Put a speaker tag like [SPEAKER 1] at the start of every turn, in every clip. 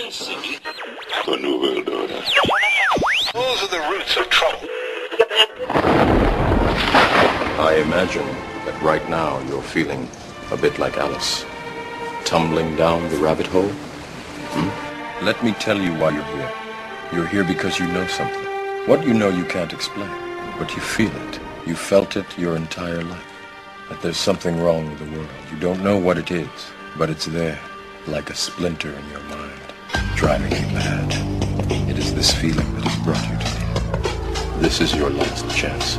[SPEAKER 1] The New World Order.
[SPEAKER 2] Those are the roots of trouble.
[SPEAKER 3] I imagine that right now you're feeling a bit like Alice, tumbling down the rabbit hole. Let me tell you why you're here. You're here because you know something. What you know you can't explain, but you feel it. You felt it your entire life. That there's something wrong with the world. You don't know what it is, but it's there, like a splinter in your mind, driving you mad. It is this feeling that has brought you to me. This is your last chance.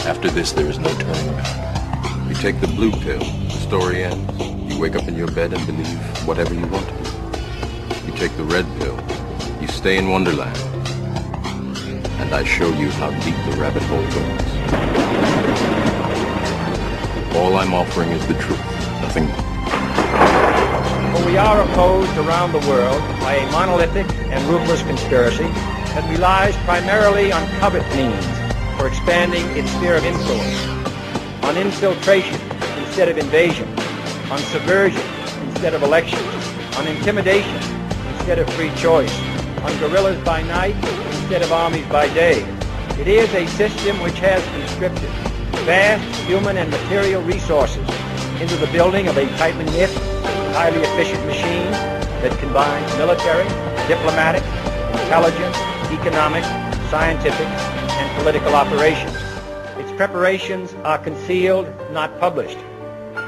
[SPEAKER 3] After this, there is no turning back. You take the blue pill, the story ends. You wake up in your bed and believe whatever you want to. You take the red pill, you stay in Wonderland, and I show you how deep the rabbit hole goes. All I'm offering is the truth, nothing more.
[SPEAKER 4] For we are opposed around the world by a monolithic and ruthless conspiracy that relies primarily on covert means for expanding its sphere of influence, on infiltration instead of invasion, on subversion instead of election, on intimidation instead of free choice, on guerrillas by night instead of armies by day. It is a system which has conscripted vast human and material resources into the building of a tightly knit, highly efficient machine that combines military, diplomatic, intelligence, economic, scientific, and political operations. Its preparations are concealed, not published.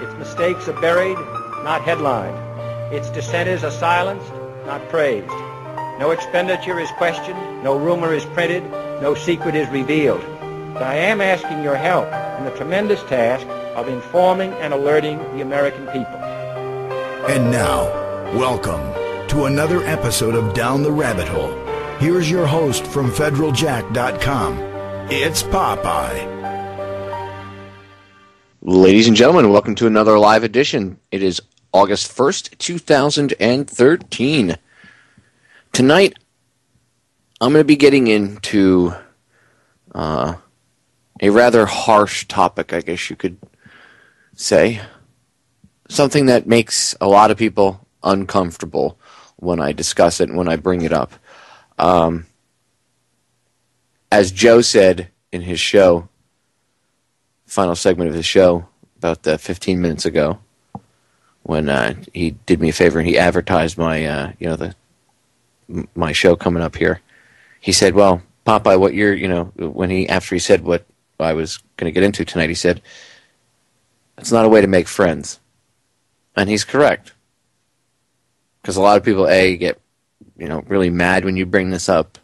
[SPEAKER 4] Its mistakes are buried, not headlined. Its dissenters are silenced, not praised. No expenditure is questioned, no rumor is printed, no secret is revealed. But I am asking your help in the tremendous task of informing and alerting the American people.
[SPEAKER 5] And now, welcome to another episode of Down the Rabbit Hole. Here's your host from federaljack.com. It's Popeye.
[SPEAKER 6] Ladies and gentlemen, welcome to another live edition. It is August 1st, 2013. Tonight, I'm going to be getting into a rather harsh topic, I guess you could say. Something that makes a lot of people uncomfortable when I discuss it and when I bring it up. As Joe said in his show, final segment of his show, about 15 minutes ago, when he did me a favor and he advertised my, my show coming up here. He said, "Well, Popeye, what you're, after he said what I was going to get into tonight, he said, it's not a way to make friends." And he's correct. Because a lot of people, get, really mad when you bring this up.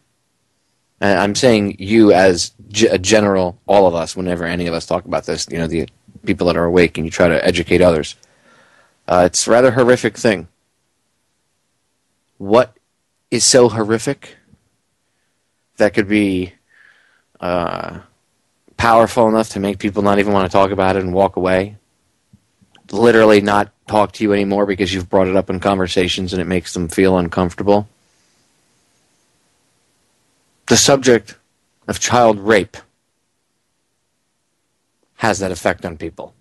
[SPEAKER 6] And I'm saying you as a general, all of us, whenever any of us talk about this, the people that are awake and you try to educate others. It's a rather horrific thing. What is so horrific that could be powerful enough to make people not even want to talk about it and walk away? Literally not talk to you anymore because you've brought it up in conversations and it makes them feel uncomfortable. The subject of child rape has that effect on people.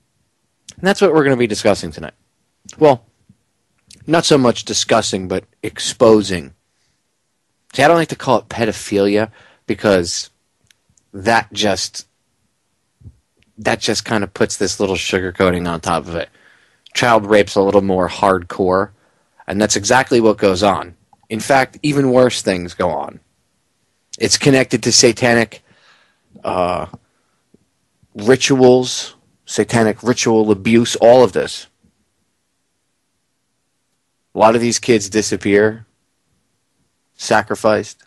[SPEAKER 6] And that's what we're going to be discussing tonight. Well, not so much discussing, but exposing. See, I don't like to call it pedophilia because that just kind of puts this little sugarcoating on top of it. Child rape's a little more hardcore, and that's exactly what goes on. In fact, even worse things go on. It's connected to satanic rituals, satanic ritual abuse, all of this. A lot of these kids disappear, sacrificed.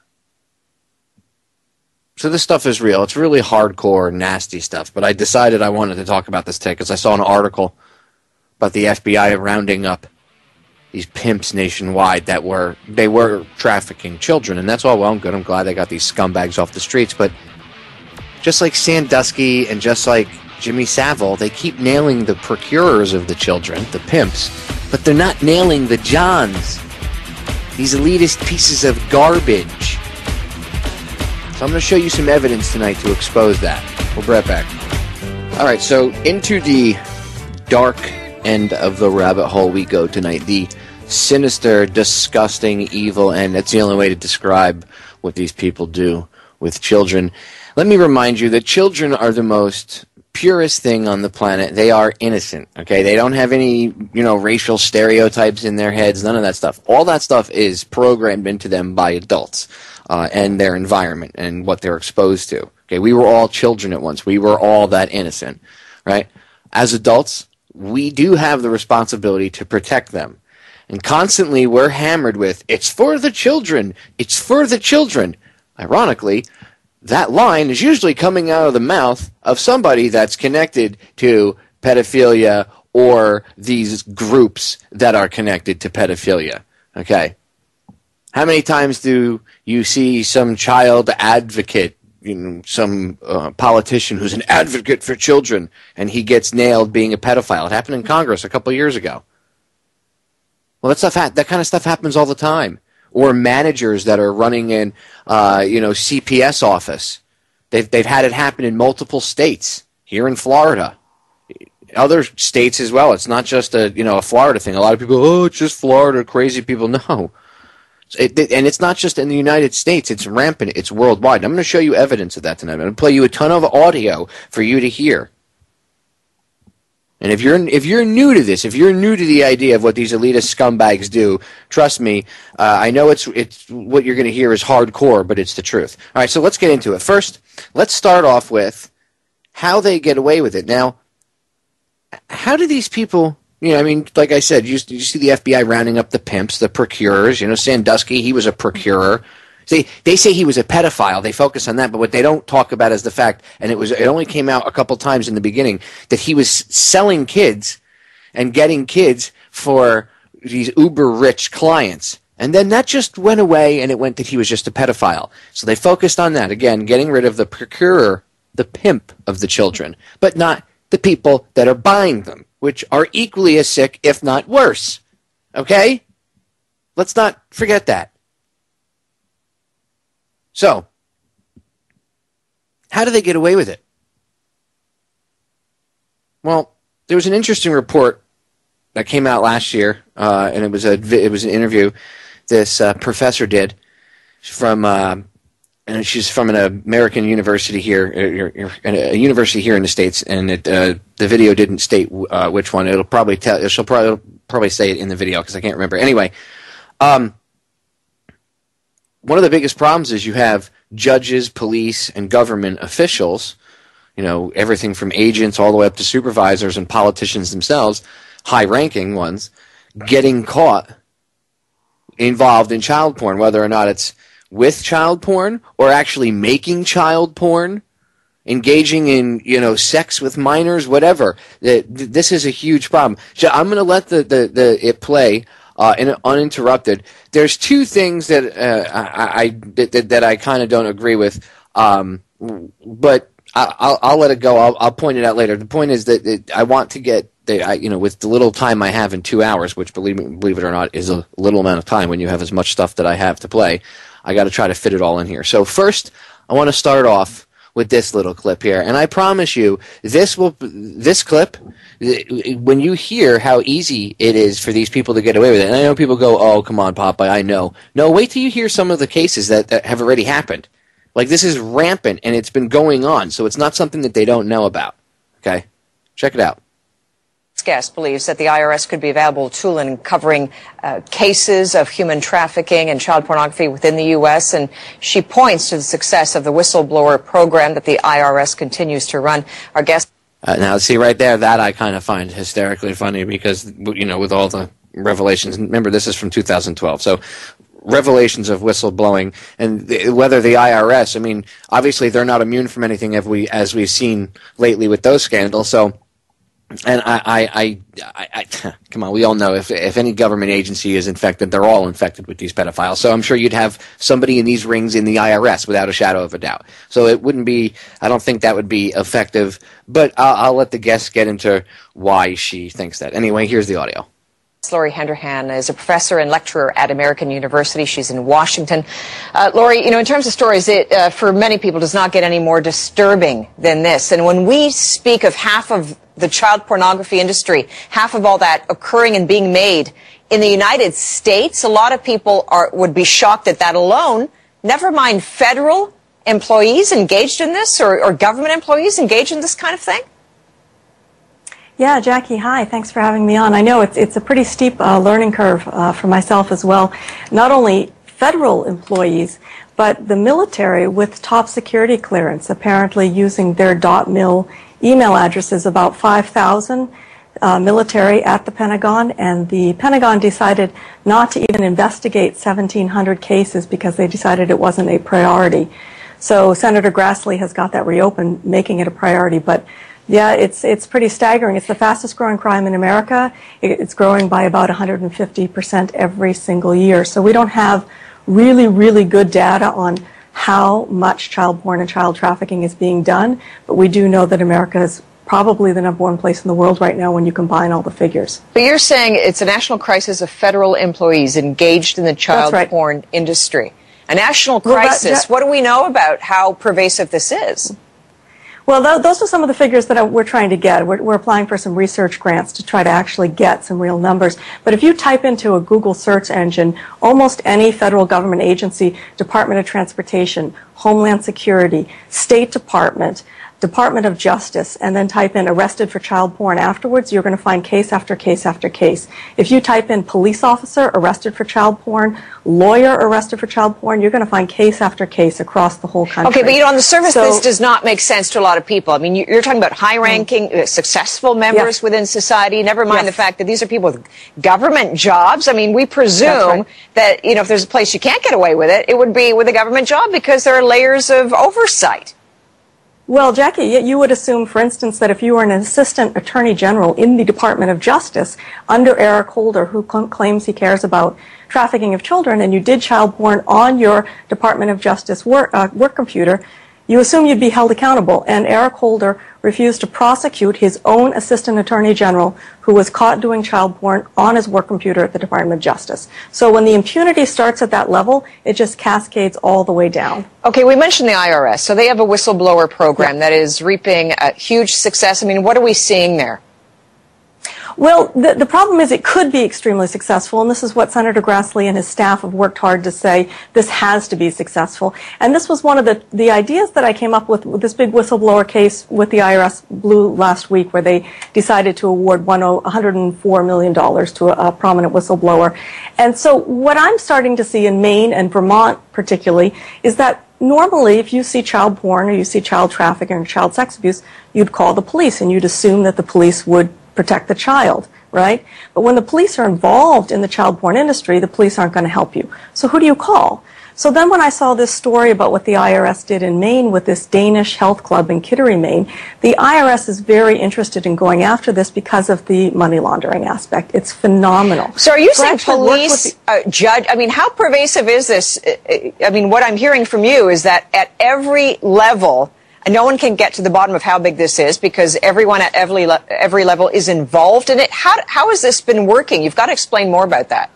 [SPEAKER 6] So this stuff is real. It's really hardcore, nasty stuff. But I decided I wanted to talk about this today because I saw an article about the FBI rounding up these pimps nationwide that were trafficking children. And that's all well and good. I'm glad they got these scumbags off the streets. But just like Sandusky and just like Jimmy Savile, they keep nailing the procurers of the children, the pimps, but they're not nailing the Johns. These elitist pieces of garbage. So I'm going to show you some evidence tonight to expose that. We'll be right back. All right, so into the dark end of the rabbit hole we go tonight. The sinister, disgusting, evil, and that's the only way to describe what these people do with children. Let me remind you that children are the most purest thing on the planet. They are innocent, okay? They don't have any, racial stereotypes in their heads, none of that stuff. All that stuff is programmed into them by adults and their environment and what they're exposed to. Okay, we were all children at once. We were all that innocent, right? As adults, we do have the responsibility to protect them. And constantly we're hammered with, it's for the children, it's for the children. Ironically, that line is usually coming out of the mouth of somebody that's connected to pedophilia or these groups that are connected to pedophilia. Okay. How many times do you see some child advocate, some politician who's an advocate for children, and he gets nailed being a pedophile? It happened in Congress a couple of years ago. Well, that kind of stuff happens all the time. Or managers that are running in, CPS office. They've had it happen in multiple states. Here in Florida, other states as well. It's not just a Florida thing. A lot of people, oh, it's just Florida, crazy people. No, and it's not just in the United States. It's rampant. It's worldwide. I'm going to show you evidence of that tonight. I'm going to play you a ton of audio for you to hear. And if you're new to this, if you're new to the idea of what these elitist scumbags do, trust me, I know it's what you're going to hear is hardcore, but it's the truth. All right, so let's get into it. First, let's start off with how they get away with it. Now, how do these people, like I said, you see the FBI rounding up the pimps, the procurers. Sandusky, he was a procurer. See, they say he was a pedophile. They focus on that, but what they don't talk about is the fact, and it only came out a couple times in the beginning, that he was selling kids and getting kids for these uber-rich clients. And then that just went away, and it went that he was just a pedophile. So they focused on that, again, getting rid of the procurer, the pimp of the children, but not the people that are buying them, which are equally as sick, if not worse. Okay? Let's not forget that. So, how do they get away with it? Well, there was an interesting report that came out last year, and it was an interview this professor did from, and she's from an American university here, a university here in the States, and the video didn't state which one. She'll probably say it in the video because I can't remember. Anyway. One of the biggest problems is you have judges, police, and government officials, everything from agents all the way up to supervisors and politicians themselves, high-ranking ones, getting caught involved in child porn, whether or not it's with child porn or actually making child porn, engaging in, sex with minors, whatever. This is a huge problem. So I'm going to let it play uninterrupted. There's two things that I kind of don't agree with, but I'll let it go. I'll point it out later. The point is that I want to get with the little time I have in 2 hours, which believe it or not is a little amount of time when you have as much stuff that I have to play. I got to try to fit it all in here. So first, I want to start off with this little clip here, and I promise you, this clip, when you hear how easy it is for these people to get away with it, and I know people go, oh, come on, Popeye, I know. No, wait till you hear some of the cases that have already happened. Like, this is rampant, and it's been going on, so it's not something that they don't know about. Okay? Check it out.
[SPEAKER 1] This guest believes that the IRS could be a valuable tool in covering cases of human trafficking and child pornography within the U.S., and she points to the success of the whistleblower program that the IRS continues to run. Our guest...
[SPEAKER 6] Now, see right there, that I kind of find hysterically funny because, with all the revelations, remember, this is from 2012, so revelations of whistleblowing, and whether the IRS, obviously they're not immune from anything as we've seen lately with those scandals, so... And I come on, we all know if any government agency is infected, they're all infected with these pedophiles. So I'm sure you'd have somebody in these rings in the IRS without a shadow of a doubt. So it wouldn't be, I don't think that would be effective, but I'll let the guest get into why she thinks that. Anyway, here's the audio.
[SPEAKER 1] Lori Henderhan is a professor and lecturer at American University. She's in Washington. Lori, in terms of stories, it, for many people, does not get any more disturbing than this. And when we speak of half of the child pornography industry, half of all that occurring and being made in the United States, a lot of people would be shocked at that alone. Never mind federal employees engaged in this or government employees engaged in this kind of thing?
[SPEAKER 7] Yeah, Jackie, hi. Thanks for having me on. I know it's a pretty steep learning curve for myself as well. Not only federal employees, but the military with top security clearance, apparently using their .mil email addresses, about 5,000 military at the Pentagon, and the Pentagon decided not to even investigate 1,700 cases because they decided it wasn't a priority. So Senator Grassley has got that reopened, making it a priority. But yeah, it's pretty staggering. It's the fastest growing crime in America. It's growing by about 150% every single year. So we don't have really, really good data on how much child porn and child trafficking is being done, but we do know that America is probably the #1 place in the world right now when you combine all the figures.
[SPEAKER 1] But you're saying it's a national crisis of federal employees engaged in the child porn industry. A national crisis. What do we know about how pervasive this is?
[SPEAKER 7] Well, those are some of the figures that we're trying to get. We're applying for some research grants to try to actually get some real numbers. But if you type into a Google search engine, almost any federal government agency, Department of Transportation, Homeland Security, State Department, Department of Justice, and then type in arrested for child porn afterwards, you're going to find case after case after case. If you type in police officer arrested for child porn, lawyer arrested for child porn, you're going to find case after case across the whole country.
[SPEAKER 1] Okay, but on the surface, this does not make sense to a lot of people. I mean, you're talking about high-ranking, successful members within society, never mind the fact that these are people with government jobs. I mean, we presume that, if there's a place you can't get away with it, it would be with a government job because there are layers of oversight.
[SPEAKER 7] Well, Jackie, you would assume, for instance, that if you were an assistant attorney general in the Department of Justice under Eric Holder, who claims he cares about trafficking of children, and you did child porn on your Department of Justice work computer, you assume you'd be held accountable. And Eric Holder refused to prosecute his own assistant attorney general who was caught doing child porn on his work computer at the Department of Justice. So when the impunity starts at that level, it just cascades all the way down.
[SPEAKER 1] Okay, we mentioned the IRS. So they have a whistleblower program that is reaping a huge success. I mean, what are we seeing there?
[SPEAKER 7] Well, the problem is it could be extremely successful, and this is what Senator Grassley and his staff have worked hard to say. This has to be successful. And this was one of the ideas that I came up with this big whistleblower case with the IRS Blue last week, where they decided to award $104 million to a prominent whistleblower. And so what I'm starting to see in Maine and Vermont particularly is that normally, if you see child porn or you see child trafficking or child sex abuse, you'd call the police and you'd assume that the police would protect the child, right? But when the police are involved in the child porn industry, the police aren't going to help you. So who do you call? So then when I saw this story about what the IRS did in Maine with this Danish health club in Kittery, Maine, the IRS is very interested in going after this because of the money laundering aspect. It's phenomenal.
[SPEAKER 1] So are you saying police, judge, I mean, how pervasive is this? I mean, what I'm hearing from you is that at every level, and no one can get to the bottom of how big this is because everyone at every level is involved in it. How has this been working? You've got to explain more about that.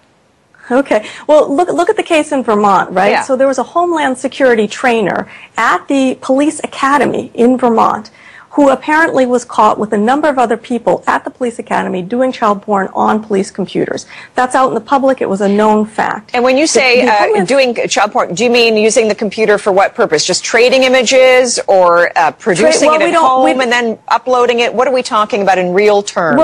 [SPEAKER 7] Okay. Well, look at the case in Vermont, right?
[SPEAKER 1] Yeah.
[SPEAKER 7] So there was a Homeland Security trainer at the police academy in Vermont who apparently was caught with a number of other people at the police academy doing child porn on police computers. That's out in the public. It was a known fact.
[SPEAKER 1] And when you say doing child porn, do you mean using the computer for what purpose? Just trading images or producing it at home and then uploading it? What are we talking about in real terms?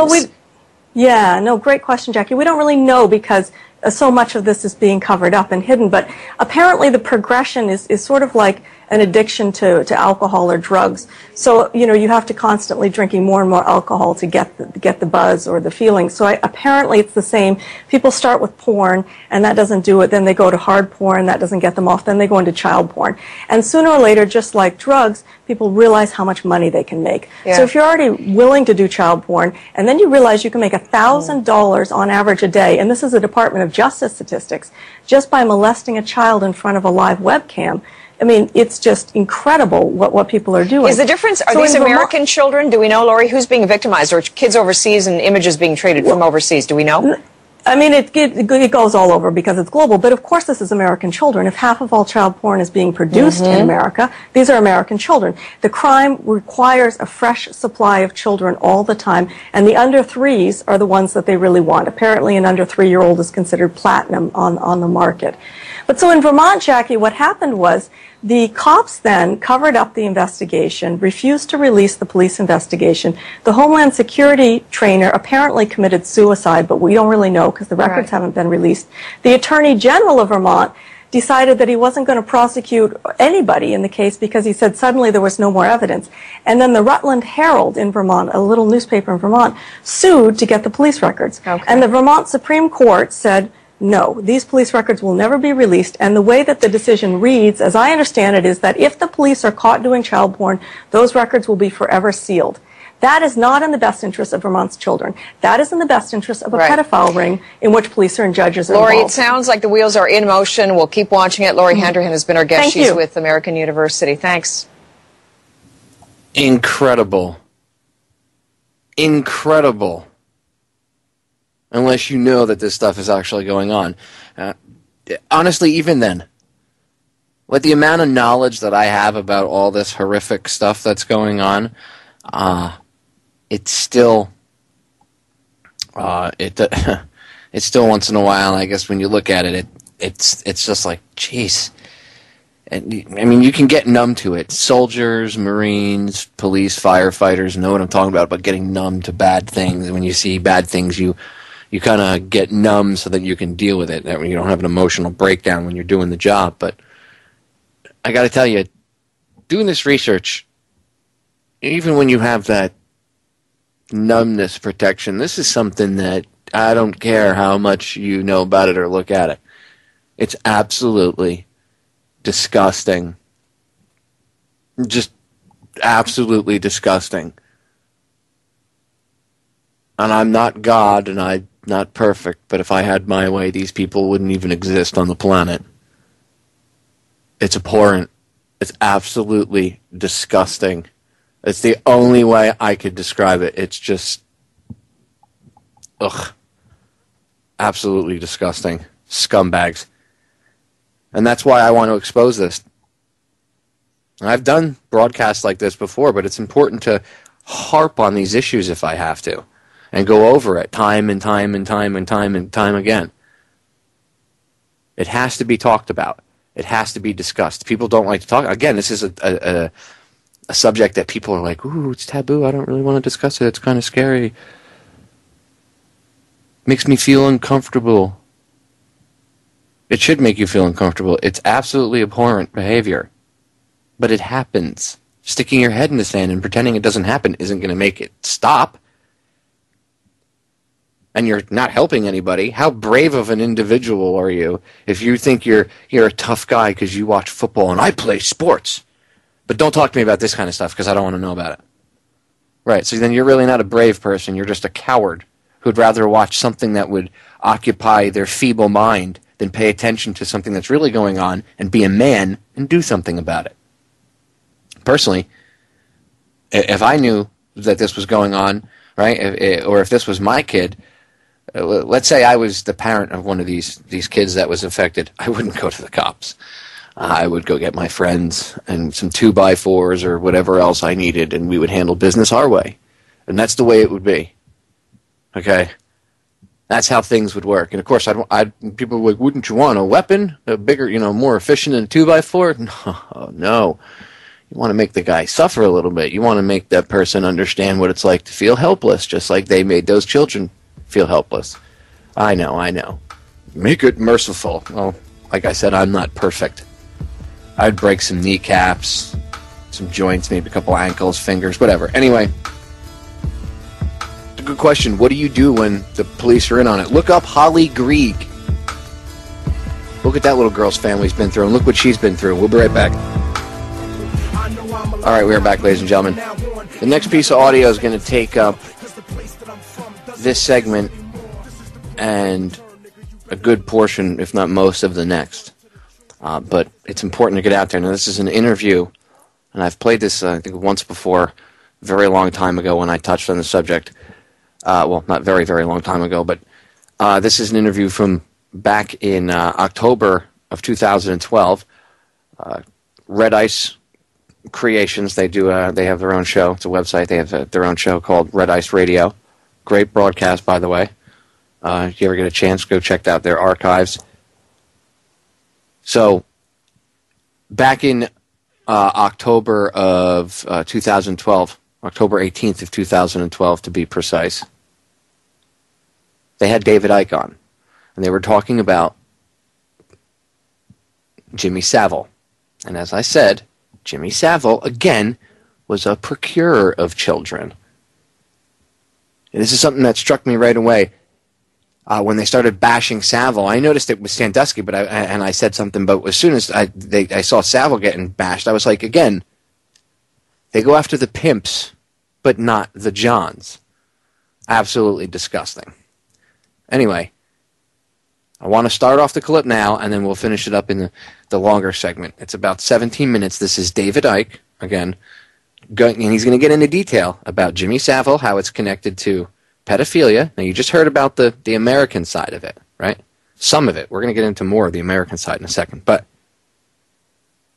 [SPEAKER 7] Well, great question, Jackie. We don't really know because so much of this is being covered up and hidden, but apparently the progression is sort of like an addiction to alcohol or drugs. So, you have to constantly drinking more and more alcohol to get the buzz or the feeling. So apparently it's the same. People start with porn and that doesn't do it. Then they go to hard porn. That doesn't get them off. Then they go into child porn. And sooner or later, just like drugs, people realize how much money they can make. Yeah. So if you're already willing to do child porn and then you realize you can make $1,000 on average a day, and this is the Department of Justice statistics, just by molesting a child in front of a live webcam, I mean, it's just incredible what people are doing.
[SPEAKER 1] Is the difference, are these American children? Do we know, Laurie, who's being victimized, or kids overseas and images being traded from overseas? Do we know?
[SPEAKER 7] I mean, it goes all over because it's global, but of course this is American children. If half of all child porn is being produced in America, these are American children. The crime requires a fresh supply of children all the time, and the under threes are the ones that they really want. Apparently an under 3-year-old is considered platinum on the market. But so in Vermont, Jackie, what happened was the cops then covered up the investigation, refused to release the police investigation. The Homeland Security trainer apparently committed suicide, but we don't really know because the records haven't been released. The Attorney General of Vermont decided that he wasn't going to prosecute anybody in the case because he said suddenly there was no more evidence. And then the Rutland Herald in Vermont, a little newspaper in Vermont, sued to get the police records. Okay. And the Vermont Supreme Court said, no, these police records will never be released, and the way that the decision reads, as I understand it, is that if the police are caught doing child porn, those records will be forever sealed. That is not in the best interest of Vermont's children. That is in the best interest of a pedophile ring in which police and judges are
[SPEAKER 1] Lori,
[SPEAKER 7] involved.
[SPEAKER 1] it sounds like the wheels are in motion. We'll keep watching it. Lori Handrihan has been our guest.
[SPEAKER 7] Thank
[SPEAKER 1] She's
[SPEAKER 7] you.
[SPEAKER 1] with American University. Thanks.
[SPEAKER 6] Incredible. Incredible. Unless you know that this stuff is actually going on. Honestly, even then, with the amount of knowledge that I have about all this horrific stuff that's going on, it's still, it's still once in a while, I guess when you look at it, it's just like, jeez. And, I mean, you can get numb to it. Soldiers, Marines, police, firefighters know what I'm talking about getting numb to bad things. When you see bad things, you kind of get numb so that you can deal with it. That way you don't have an emotional breakdown when you're doing the job. But I got to tell you, doing this research, even when you have that numbness protection, this is something that I don't care how much you know about it or look at it. It's absolutely disgusting. Just absolutely disgusting. And I'm not God, and I'm not perfect, but if I had my way, these people wouldn't even exist on the planet. It's abhorrent. It's absolutely disgusting. It's the only way I could describe it. It's just, ugh, absolutely disgusting. Scumbags. And that's why I want to expose this. I've done broadcasts like this before, but it's important to harp on these issues if I have to, and go over it time and time and time and time and time again. It has to be talked about. It has to be discussed. People don't like to talk. Again, this is a subject that people are like, ooh, it's taboo. I don't really want to discuss it. It's kind of scary. Makes me feel uncomfortable. It should make you feel uncomfortable. It's absolutely abhorrent behavior. But it happens. Sticking your head in the sand and pretending it doesn't happen isn't going to make it stop. And you're not helping anybody. How brave of an individual are you if you think you're a tough guy because you watch football and I play sports? But don't talk to me about this kind of stuff because I don't want to know about it. Right, so then you're really not a brave person. You're just a coward who'd rather watch something that would occupy their feeble mind than pay attention to something that's really going on and be a man and do something about it. Personally, if I knew that this was going on, right, or if this was my kid, let's say I was the parent of one of these kids that was affected, I wouldn't go to the cops. I would go get my friends and some 2x4s or whatever else I needed, and we would handle business our way. And that's the way it would be. Okay? That's how things would work. And of course, people would, wouldn't you want a weapon? A bigger, more efficient than a 2x4? No. You want to make the guy suffer a little bit. You want to make that person understand what it's like to feel helpless, just like they made those children feel helpless. I know. Make it merciful. Well, like I said, I'm not perfect. I'd break some kneecaps, some joints, maybe a couple ankles, fingers, whatever. Anyway, it's a good question. What do you do when the police are in on it? Look up Holly Grieg. Look at that little girl's family's been through, and look what she's been through. We'll be right back. All right, we are back, ladies and gentlemen. The next piece of audio is going to take up this segment and a good portion, if not most, of the next. But it's important to get out there. Now, this is an interview, and I've played this, I think, once before, a very long time ago when I touched on the subject. Well, not very, very long time ago, but This is an interview from back in October of 2012. Red Ice Creations, they have their own show. It's a website. They have their own show called Red Ice Radio. Great broadcast, by the way. If you ever get a chance, go check out their archives. So, back in October of 2012, October 18th of 2012 to be precise, they had David Icke on, and they were talking about Jimmy Savile. And as I said, Jimmy Savile, again, was a procurer of children. And this is something that struck me right away. When they started bashing Savile, I noticed it was Sandusky, but I said something. But as soon as I saw Savile getting bashed, I was like, again, they go after the pimps, but not the Johns. Absolutely disgusting. Anyway, I want to start off the clip now, and then we'll finish it up in the longer segment. It's about 17 minutes. This is David Icke, again, and he's going to get into detail about Jimmy Savile, how it's connected to pedophilia. Now, you just heard about the American side of it, right? Some of it. We're going to get into more of the American side in a second. But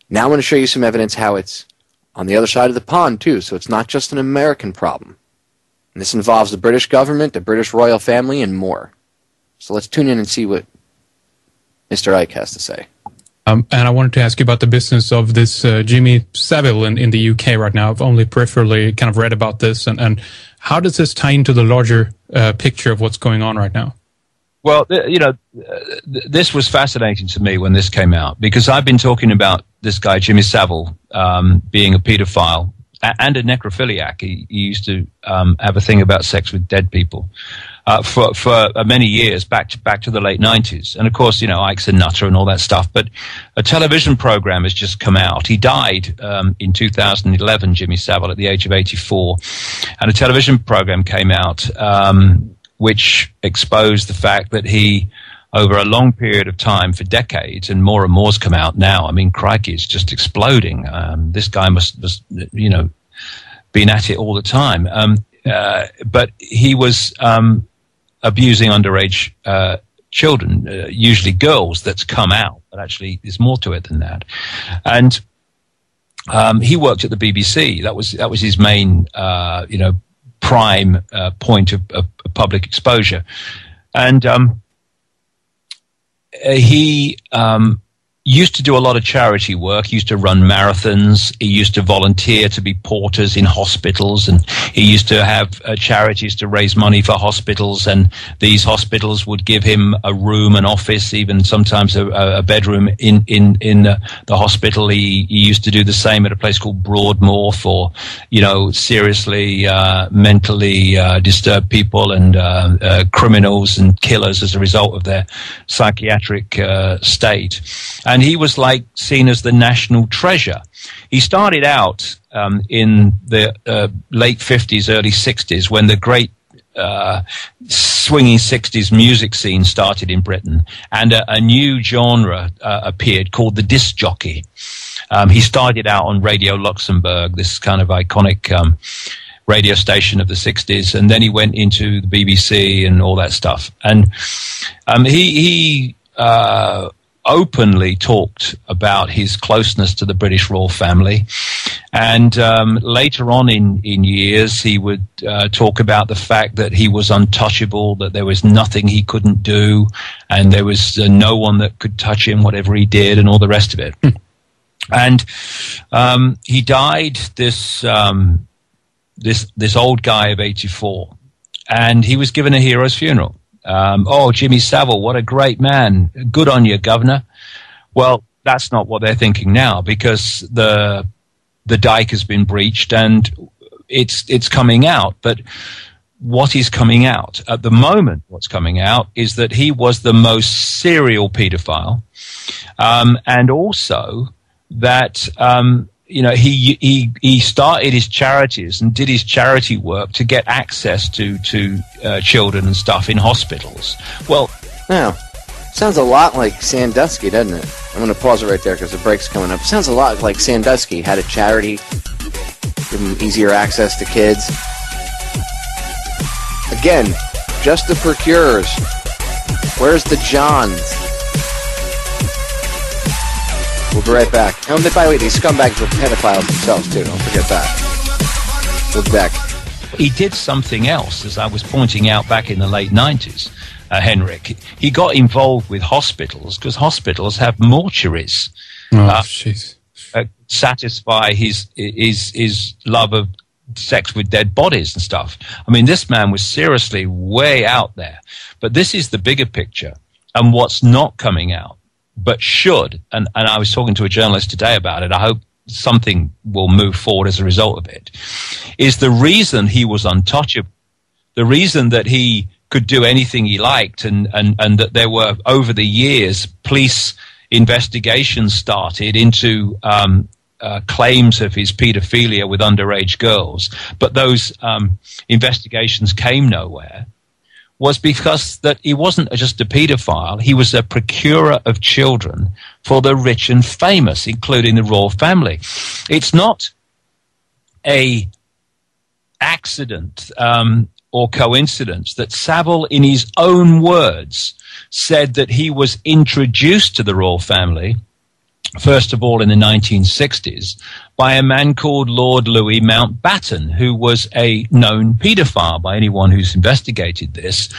[SPEAKER 6] now I'm going to show you some evidence how it's on the other side of the pond, too. So it's not just an American problem. And this involves the British government, the British royal family, and more. So let's tune in and see what Mr. Icke has to say.
[SPEAKER 8] And I wanted to ask you about the business of this Jimmy Savile in the UK right now. I've only peripherally kind of read about this. And how does this tie into the larger picture of what's going on right now?
[SPEAKER 9] Well, this was fascinating to me when this came out, because I've been talking about this guy, Jimmy Savile, being a pedophile and a necrophiliac. He used to have a thing about sex with dead people. For many years, back to the late 90s. And of course, Ike's a nutter and all that stuff. But a television program has just come out. He died in 2011, Jimmy Savile, at the age of 84. And a television program came out which exposed the fact that he, over a long period of time, for decades, and more's come out now. I mean, crikey, it's just exploding. This guy must been at it all the time. But he was abusing underage children, usually girls, that's come out. But actually, there's more to it than that. And he worked at the BBC. That was his main, prime point of public exposure. And he used to do a lot of charity work. He used to run marathons. He used to volunteer to be porters in hospitals, and he used to have charities to raise money for hospitals, and these hospitals would give him a room, an office, even sometimes a bedroom in the hospital. He used to do the same at a place called Broadmoor for, seriously mentally disturbed people and criminals and killers as a result of their psychiatric state. And he was seen as the national treasure. He started out in the late 50s, early 60s, when the great swinging 60s music scene started in Britain, and a new genre appeared called the disc jockey. He started out on Radio Luxembourg, this kind of iconic radio station of the 60s, and then he went into the BBC and all that stuff. And he openly talked about his closeness to the British royal family. And later on in years, he would talk about the fact that he was untouchable, that there was nothing he couldn't do, and there was no one that could touch him, whatever he did, and all the rest of it. And he died, this old guy of 84, and he was given a hero's funeral. Jimmy Savile, what a great man. Good on you, Governor. Well, that's not what they're thinking now, because the dike has been breached and it's coming out. But what is coming out? At the moment, what's coming out is that he was the most serial pedophile, and also that he started his charities and did his charity work to get access to children and stuff in hospitals. Well,
[SPEAKER 6] now, sounds a lot like Sandusky, doesn't it? I'm going to pause it right there because the break's coming up. Sounds a lot like Sandusky had a charity, give them easier access to kids. Again, just the procurers. Where's the Johns? We'll be right back. And by the way, these scumbags were pedophiles themselves, too. Don't forget that. We'll be back.
[SPEAKER 9] He did something else, as I was pointing out back in the late 90s, Henrik. He got involved with hospitals because hospitals have mortuaries. Satisfy his love of sex with dead bodies and stuff. I mean, this man was seriously way out there. But this is the bigger picture, and what's not coming out, but should, and I was talking to a journalist today about it, I hope something will move forward as a result of it, is the reason he was untouchable, the reason that he could do anything he liked, and that there were, over the years, police investigations started into claims of his pedophilia with underage girls, but those investigations came nowhere, was because that he wasn't just a pedophile, he was a procurer of children for the rich and famous, including the royal family. It's not a accident or coincidence that Savile, in his own words, said that he was introduced to the royal family, first of all in the 1960s, by a man called Lord Louis Mountbatten, who was a known paedophile by anyone who's investigated this.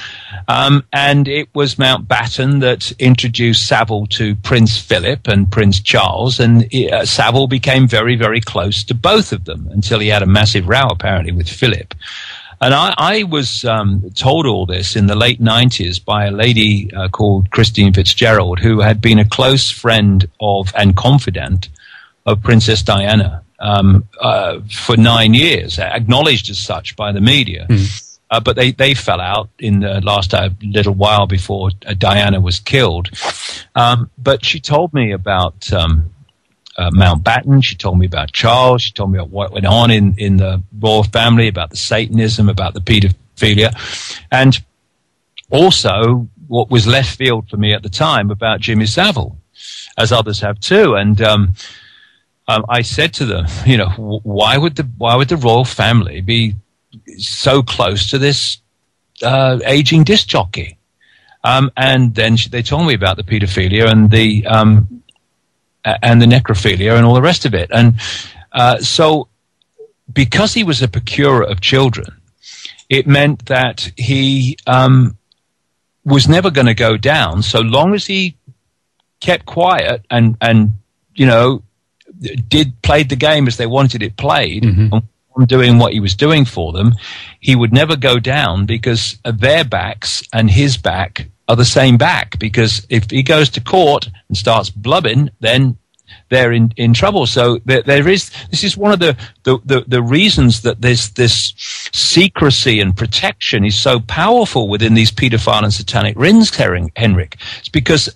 [SPEAKER 9] And it was Mountbatten that introduced Savile to Prince Philip and Prince Charles, and Savile became very, very close to both of them until he had a massive row, apparently, with Philip. And I was told all this in the late 90s by a lady called Christine Fitzgerald, who had been a close friend of and confidant of Princess Diana for 9 years, acknowledged as such by the media. But they fell out in the last little while before Diana was killed. But she told me about Mountbatten, she told me about Charles, she told me about what went on in the royal family, about the Satanism, about the pedophilia, and also what was left field for me at the time about Jimmy Savile, as others have too. And I said to them, you know, why would the royal family be so close to this aging disc jockey? And then they told me about the pedophilia and the necrophilia and all the rest of it. And so because he was a procurer of children, it meant that he was never going to go down so long as he kept quiet and you know, played the game as they wanted it played, and doing what he was doing for them. He would never go down because their backs and his back are the same back, because if he goes to court and starts blubbing, then they're in trouble. So this is one of the reasons that this secrecy and protection is so powerful within these pedophile and satanic rings, Henrik. It's because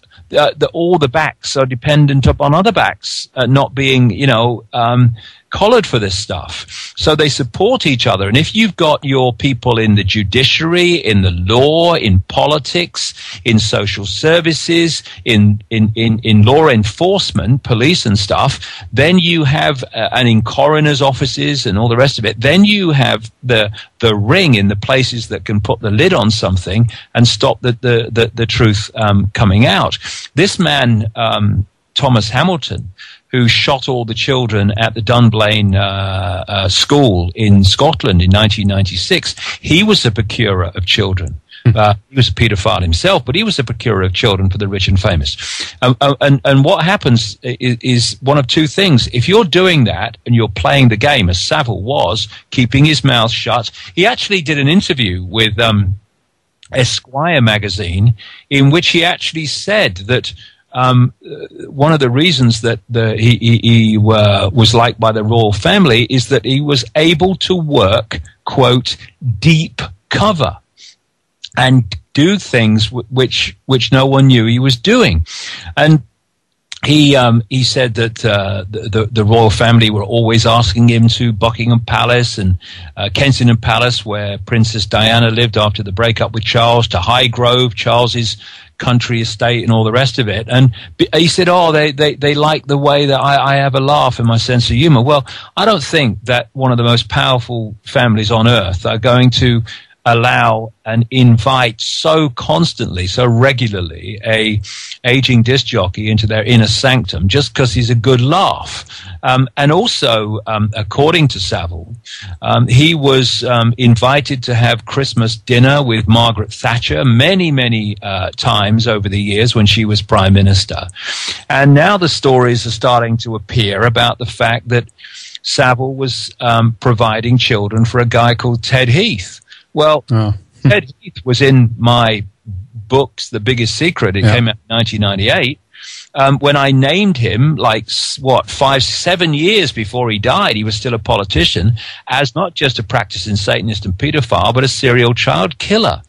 [SPEAKER 9] all the backs are dependent upon other backs not being, you know, collared for this stuff. So they support each other. And if you've got your people in the judiciary, in the law, in politics, in social services, in law enforcement, police and stuff, then you have, and in coroner's offices and all the rest of it, then you have the ring in the places that can put the lid on something and stop the truth coming out. This man, Thomas Hamilton, who shot all the children at the Dunblane school in Scotland in 1996, he was a procurer of children. He was a paedophile himself, but he was a procurer of children for the rich and famous. And what happens is one of two things. If you're doing that and you're playing the game, as Savile was, keeping his mouth shut, he actually did an interview with Esquire magazine in which he actually said that one of the reasons that he was liked by the royal family is that he was able to work, quote, deep cover and do things which no one knew he was doing. And he said that the royal family were always asking him to Buckingham Palace and Kensington Palace, where Princess Diana lived after the breakup with Charles, to Highgrove, Charles's country estate, and all the rest of it. And he said, oh, they like the way that I have a laugh and my sense of humor. Well, I don't think that one of the most powerful families on earth are going to allow and invite so constantly, so regularly, a aging disc jockey into their inner sanctum just because he's a good laugh. And also, according to Savile, he was invited to have Christmas dinner with Margaret Thatcher many times over the years when she was Prime Minister. And now the stories are starting to appear about the fact that Savile was providing children for a guy called Ted Heath. Well, Ted Heath was in my books, The Biggest Secret. It came out in 1998. When I named him, 5-7 years before he died, he was still a politician, as not just a practicing Satanist and pedophile, but a serial child killer.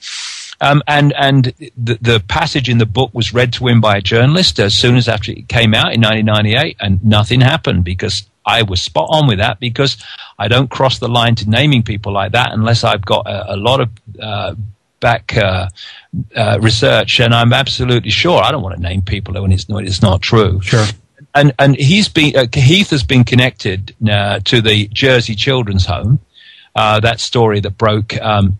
[SPEAKER 9] And the passage in the book was read to him by a journalist as soon as after it came out in 1998, and nothing happened because I was spot on with that, because I don't cross the line to naming people like that unless I've got a lot of back research, and I'm absolutely sure I don't want to name people when it's not true.
[SPEAKER 8] Sure.
[SPEAKER 9] And Heath has been connected to the Jersey Children's Home. That story that broke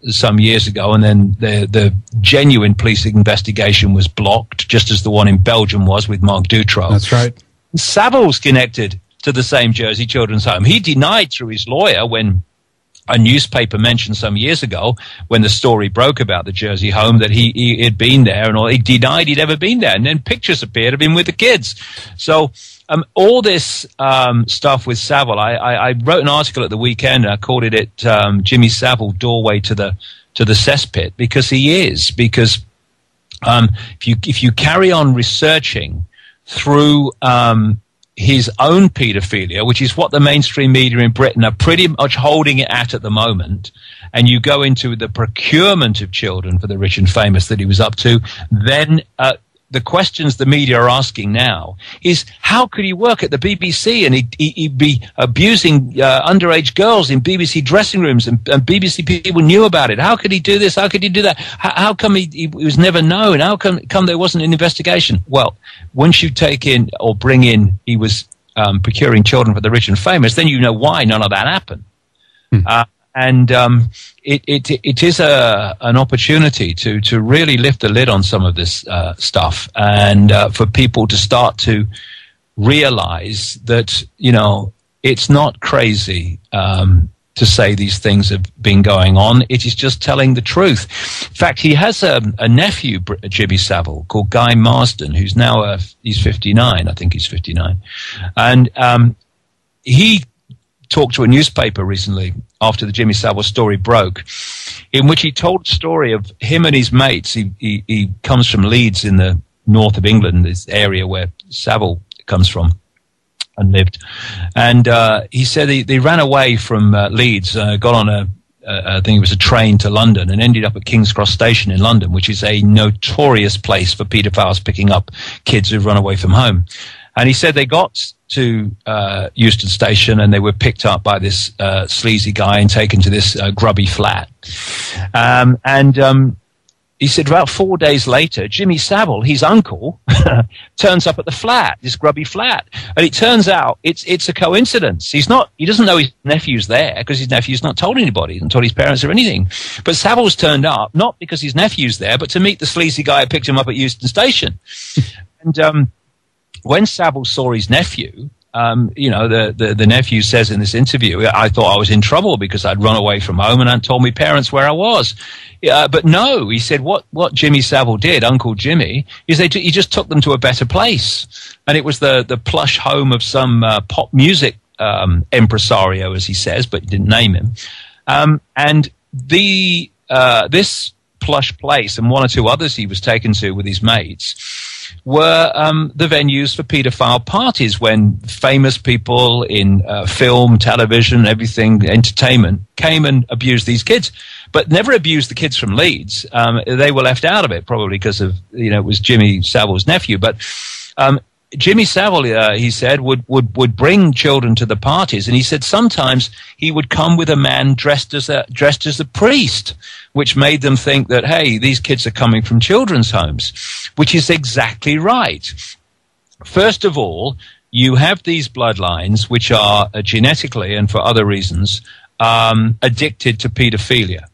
[SPEAKER 9] some years ago, and then the genuine police investigation was blocked, just as the one in Belgium was with Mark Dutroux.
[SPEAKER 8] That's right.
[SPEAKER 9] Savile's connected to the same Jersey Children's Home. He denied through his lawyer when a newspaper mentioned some years ago, when the story broke about the Jersey home, that he had been there, and all. He denied he'd ever been there, and then pictures appeared of him with the kids. So all this stuff with Savile, I wrote an article at the weekend, and I called it Jimmy Savile, Doorway to the Cesspit, because he is. Because if you carry on researching through his own paedophilia, which is what the mainstream media in Britain are pretty much holding it at the moment, and you go into the procurement of children for the rich and famous that he was up to, then the questions the media are asking now is, how could he work at the BBC and he'd be abusing underage girls in BBC dressing rooms, and BBC people knew about it? How could he do this? How could he do that? How come he was never known? How come there wasn't an investigation? Well, once you take in or bring in he was procuring children for the rich and famous, then you know why none of that happened. And it is an opportunity to really lift the lid on some of this stuff, and for people to start to realize that, it's not crazy to say these things have been going on. It is just telling the truth. In fact, he has a nephew, Jimmy Savile, called Guy Marsden, who's now he's 59. I think he's 59, and he talked to a newspaper recently after the Jimmy Savile story broke, in which he told a story of him and his mates. He comes from Leeds in the north of England, this area where Savile comes from and lived. And he said they ran away from Leeds, got on I think it was a train to London, and ended up at King's Cross Station in London, which is a notorious place for paedophiles picking up kids who've run away from home. And he said they got to Euston Station, and they were picked up by this sleazy guy and taken to this grubby flat. He said about 4 days later, Jimmy Savile, his uncle, turns up at the flat, this grubby flat. And it turns out it's a coincidence. He doesn't know his nephew's there, because his nephew's not told anybody, hasn't told his parents or anything. But Savile's turned up, not because his nephew's there, but to meet the sleazy guy who picked him up at Euston Station. And when Savile saw his nephew, the nephew says in this interview, I thought I was in trouble because I'd run away from home and hadn't told my parents where I was. But no, he said what Jimmy Savile did, Uncle Jimmy, is he just took them to a better place. And it was the plush home of some pop music impresario, as he says, but he didn't name him. And this plush place and one or two others he was taken to with his mates were the venues for paedophile parties, when famous people in film, television, everything, entertainment, came and abused these kids, but never abused the kids from Leeds. They were left out of it, probably because of, it was Jimmy Savile's nephew. But Jimmy Savile, he said, would bring children to the parties, and he said sometimes he would come with a man dressed as a priest, which made them think that, hey, these kids are coming from children's homes, which is exactly right. First of all, you have these bloodlines which are genetically and for other reasons addicted to pedophilia.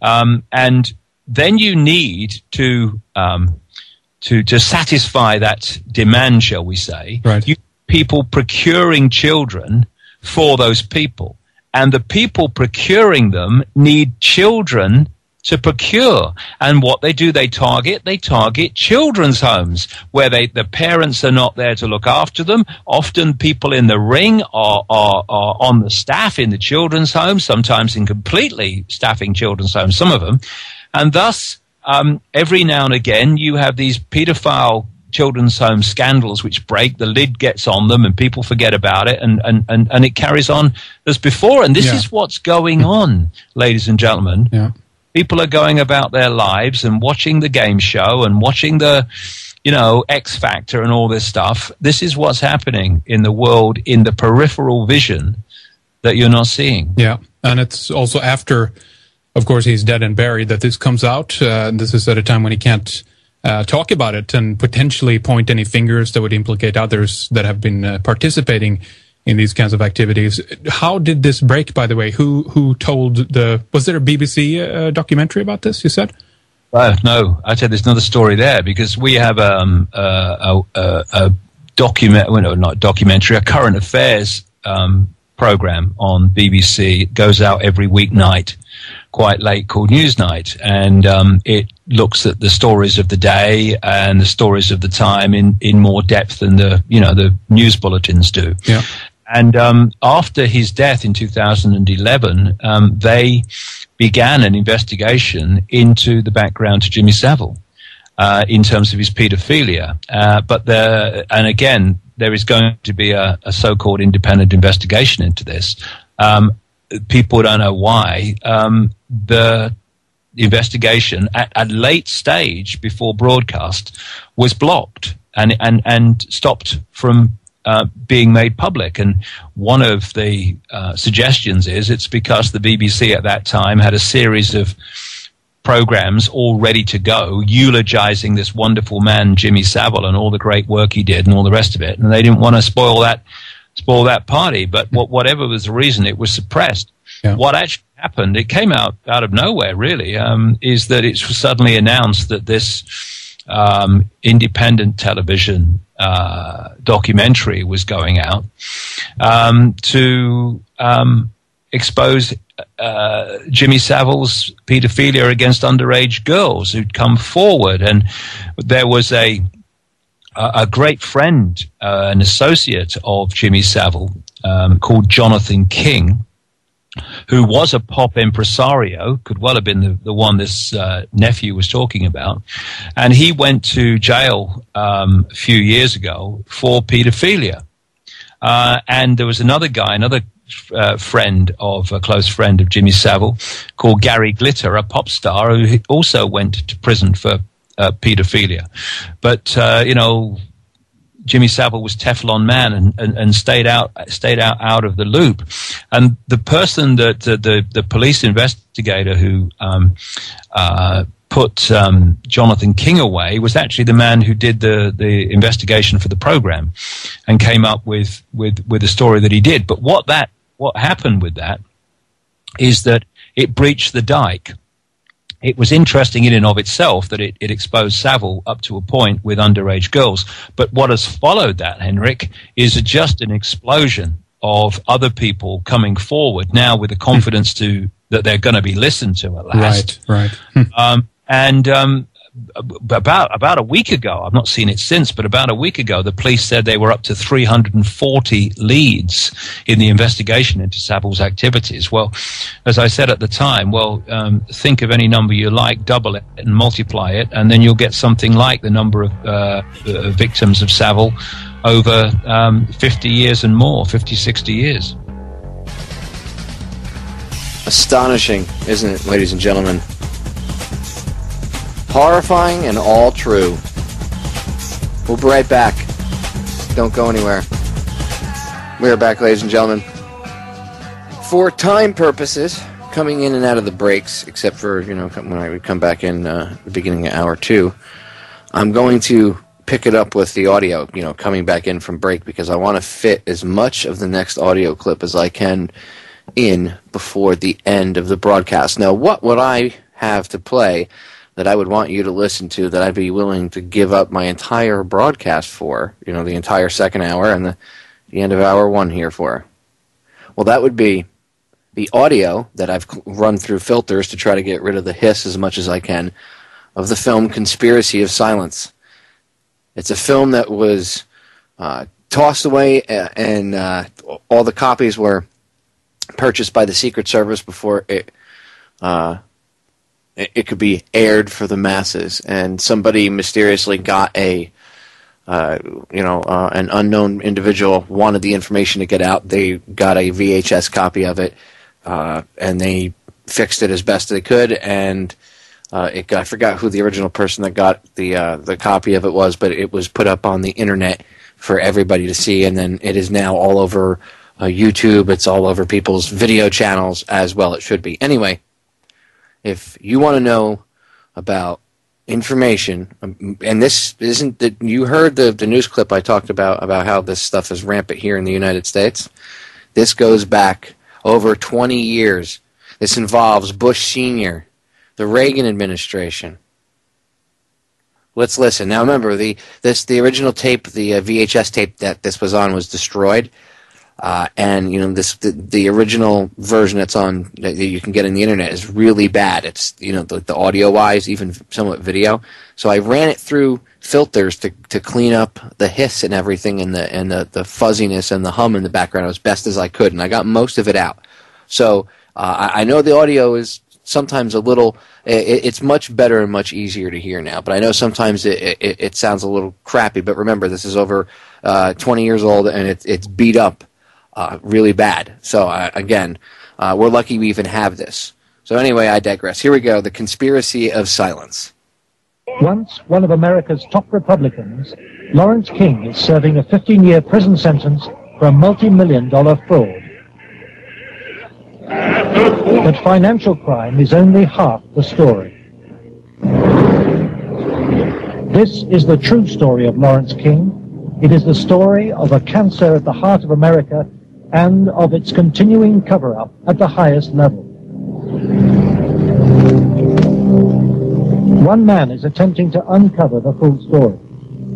[SPEAKER 9] And then you need to satisfy that demand, shall we say,
[SPEAKER 8] right.
[SPEAKER 9] You people procuring children for those people. And the people procuring them need children to procure. And what they do, they target children's homes where the parents are not there to look after them. Often people in the ring are on the staff in the children's homes, sometimes in completely staffing children's homes, some of them. And thus, every now and again, you have these pedophile children's home scandals which break, the lid gets on them and people forget about it, and it carries on as before. And this is what's going on, ladies and gentlemen.
[SPEAKER 8] Yeah.
[SPEAKER 9] People are going about their lives and watching the game show and watching the, X Factor and all this stuff. This is what's happening in the world in the peripheral vision that you're not seeing.
[SPEAKER 8] Yeah, and it's also after, of course, he's dead and buried that this comes out. This is at a time when he can't talk about it and potentially point any fingers that would implicate others that have been participating in these kinds of activities. How did this break, by the way? Who told was there a BBC documentary about this, you said?
[SPEAKER 9] No, I said there's another story there, because we have a current affairs program on BBC. It goes out every weeknight, quite late, called Newsnight, and it looks at the stories of the day and the stories of the time in more depth than the news bulletins do.
[SPEAKER 8] Yeah.
[SPEAKER 9] And after his death in 2011, they began an investigation into the background to Jimmy Savile in terms of his pedophilia. And again, there is going to be a so-called independent investigation into this. People don't know why. The investigation at a late stage before broadcast was blocked and stopped from being made public. And one of the suggestions is it's because the BBC at that time had a series of programs all ready to go, eulogizing this wonderful man, Jimmy Savile, and all the great work he did and all the rest of it. And they didn't want to spoil that party. But whatever was the reason, it was suppressed.
[SPEAKER 8] Yeah.
[SPEAKER 9] What actually happened, it came out of nowhere, really, is that it was suddenly announced that this independent television documentary was going out to expose Jimmy Savile's pedophilia against underage girls who'd come forward. And there was a great friend, an associate of Jimmy Savile, called Jonathan King, who was a pop impresario, could well have been the one this nephew was talking about. And he went to jail a few years ago for pedophilia. And there was another guy, another friend of a close friend of Jimmy Savile, called Gary Glitter, a pop star, who also went to prison for pedophilia. But, Jimmy Savile was Teflon man and stayed out of the loop. And the person that the police investigator who put Jonathan King away was actually the man who did the investigation for the program and came up with the story that he did. But what happened with that is that it breached the dike. It was interesting in and of itself that it exposed Savile up to a point with underage girls. But what has followed that, Henrik, is just an explosion of other people coming forward now with the confidence that they're going to be listened to at last.
[SPEAKER 8] Right.
[SPEAKER 9] About a week ago, I've not seen it since, but about a week ago, the police said they were up to 340 leads in the investigation into Savile's activities. Well, as I said at the time, think of any number you like, double it and multiply it, and then you'll get something like the number of victims of Savile over 50 years and more, 50, 60 years.
[SPEAKER 6] Astonishing, isn't it, ladies and gentlemen? Horrifying and all true. We'll be right back. Don't go anywhere. We are back, ladies and gentlemen. For time purposes, coming in and out of the breaks, except for, when I would come back in the beginning of hour 2, I'm going to pick it up with the audio, coming back in from break, because I want to fit as much of the next audio clip as I can in before the end of the broadcast. Now, what would I have to play that I would want you to listen to, that I'd be willing to give up my entire broadcast for, the entire second hour and the end of hour one here for? Well, that would be the audio that I've run through filters to try to get rid of the hiss as much as I can of the film Conspiracy of Silence. It's a film that was tossed away, and all the copies were purchased by the Secret Service before it could be aired for the masses. And somebody mysteriously got an unknown individual wanted the information to get out. They got a VHS copy of it, and they fixed it as best they could. And I forgot who the original person that got the copy of it was, but it was put up on the internet for everybody to see. And then it is now all over YouTube. It's all over people's video channels, as well it should be. Anyway, if you want to know about information, and this isn't that you heard the news clip I talked about how this stuff is rampant here in the United States. This goes back over 20 years. This involves Bush Sr., the Reagan administration. Let's listen. Now remember, the original tape, the VHS tape that this was on, was destroyed. And the original version that's on that you can get on the internet is really bad. It's the audio wise, even somewhat video. So I ran it through filters to clean up the hiss and everything, and the fuzziness and the hum in the background as best as I could, and I got most of it out. So I know the audio is sometimes a little. It's much better and much easier to hear now, but I know sometimes it sounds a little crappy. But remember, this is over 20 years old, and it's beat up. Really bad. So, again, we're lucky we even have this. So anyway, I digress. Here we go, The Conspiracy of Silence.
[SPEAKER 10] Once one of America's top Republicans, Lawrence King is serving a 15-year prison sentence for a multi-million-dollar fraud. But financial crime is only half the story. This is the true story of Lawrence King. It is the story of a cancer at the heart of America and of its continuing cover-up at the highest level. One man is attempting to uncover the full story.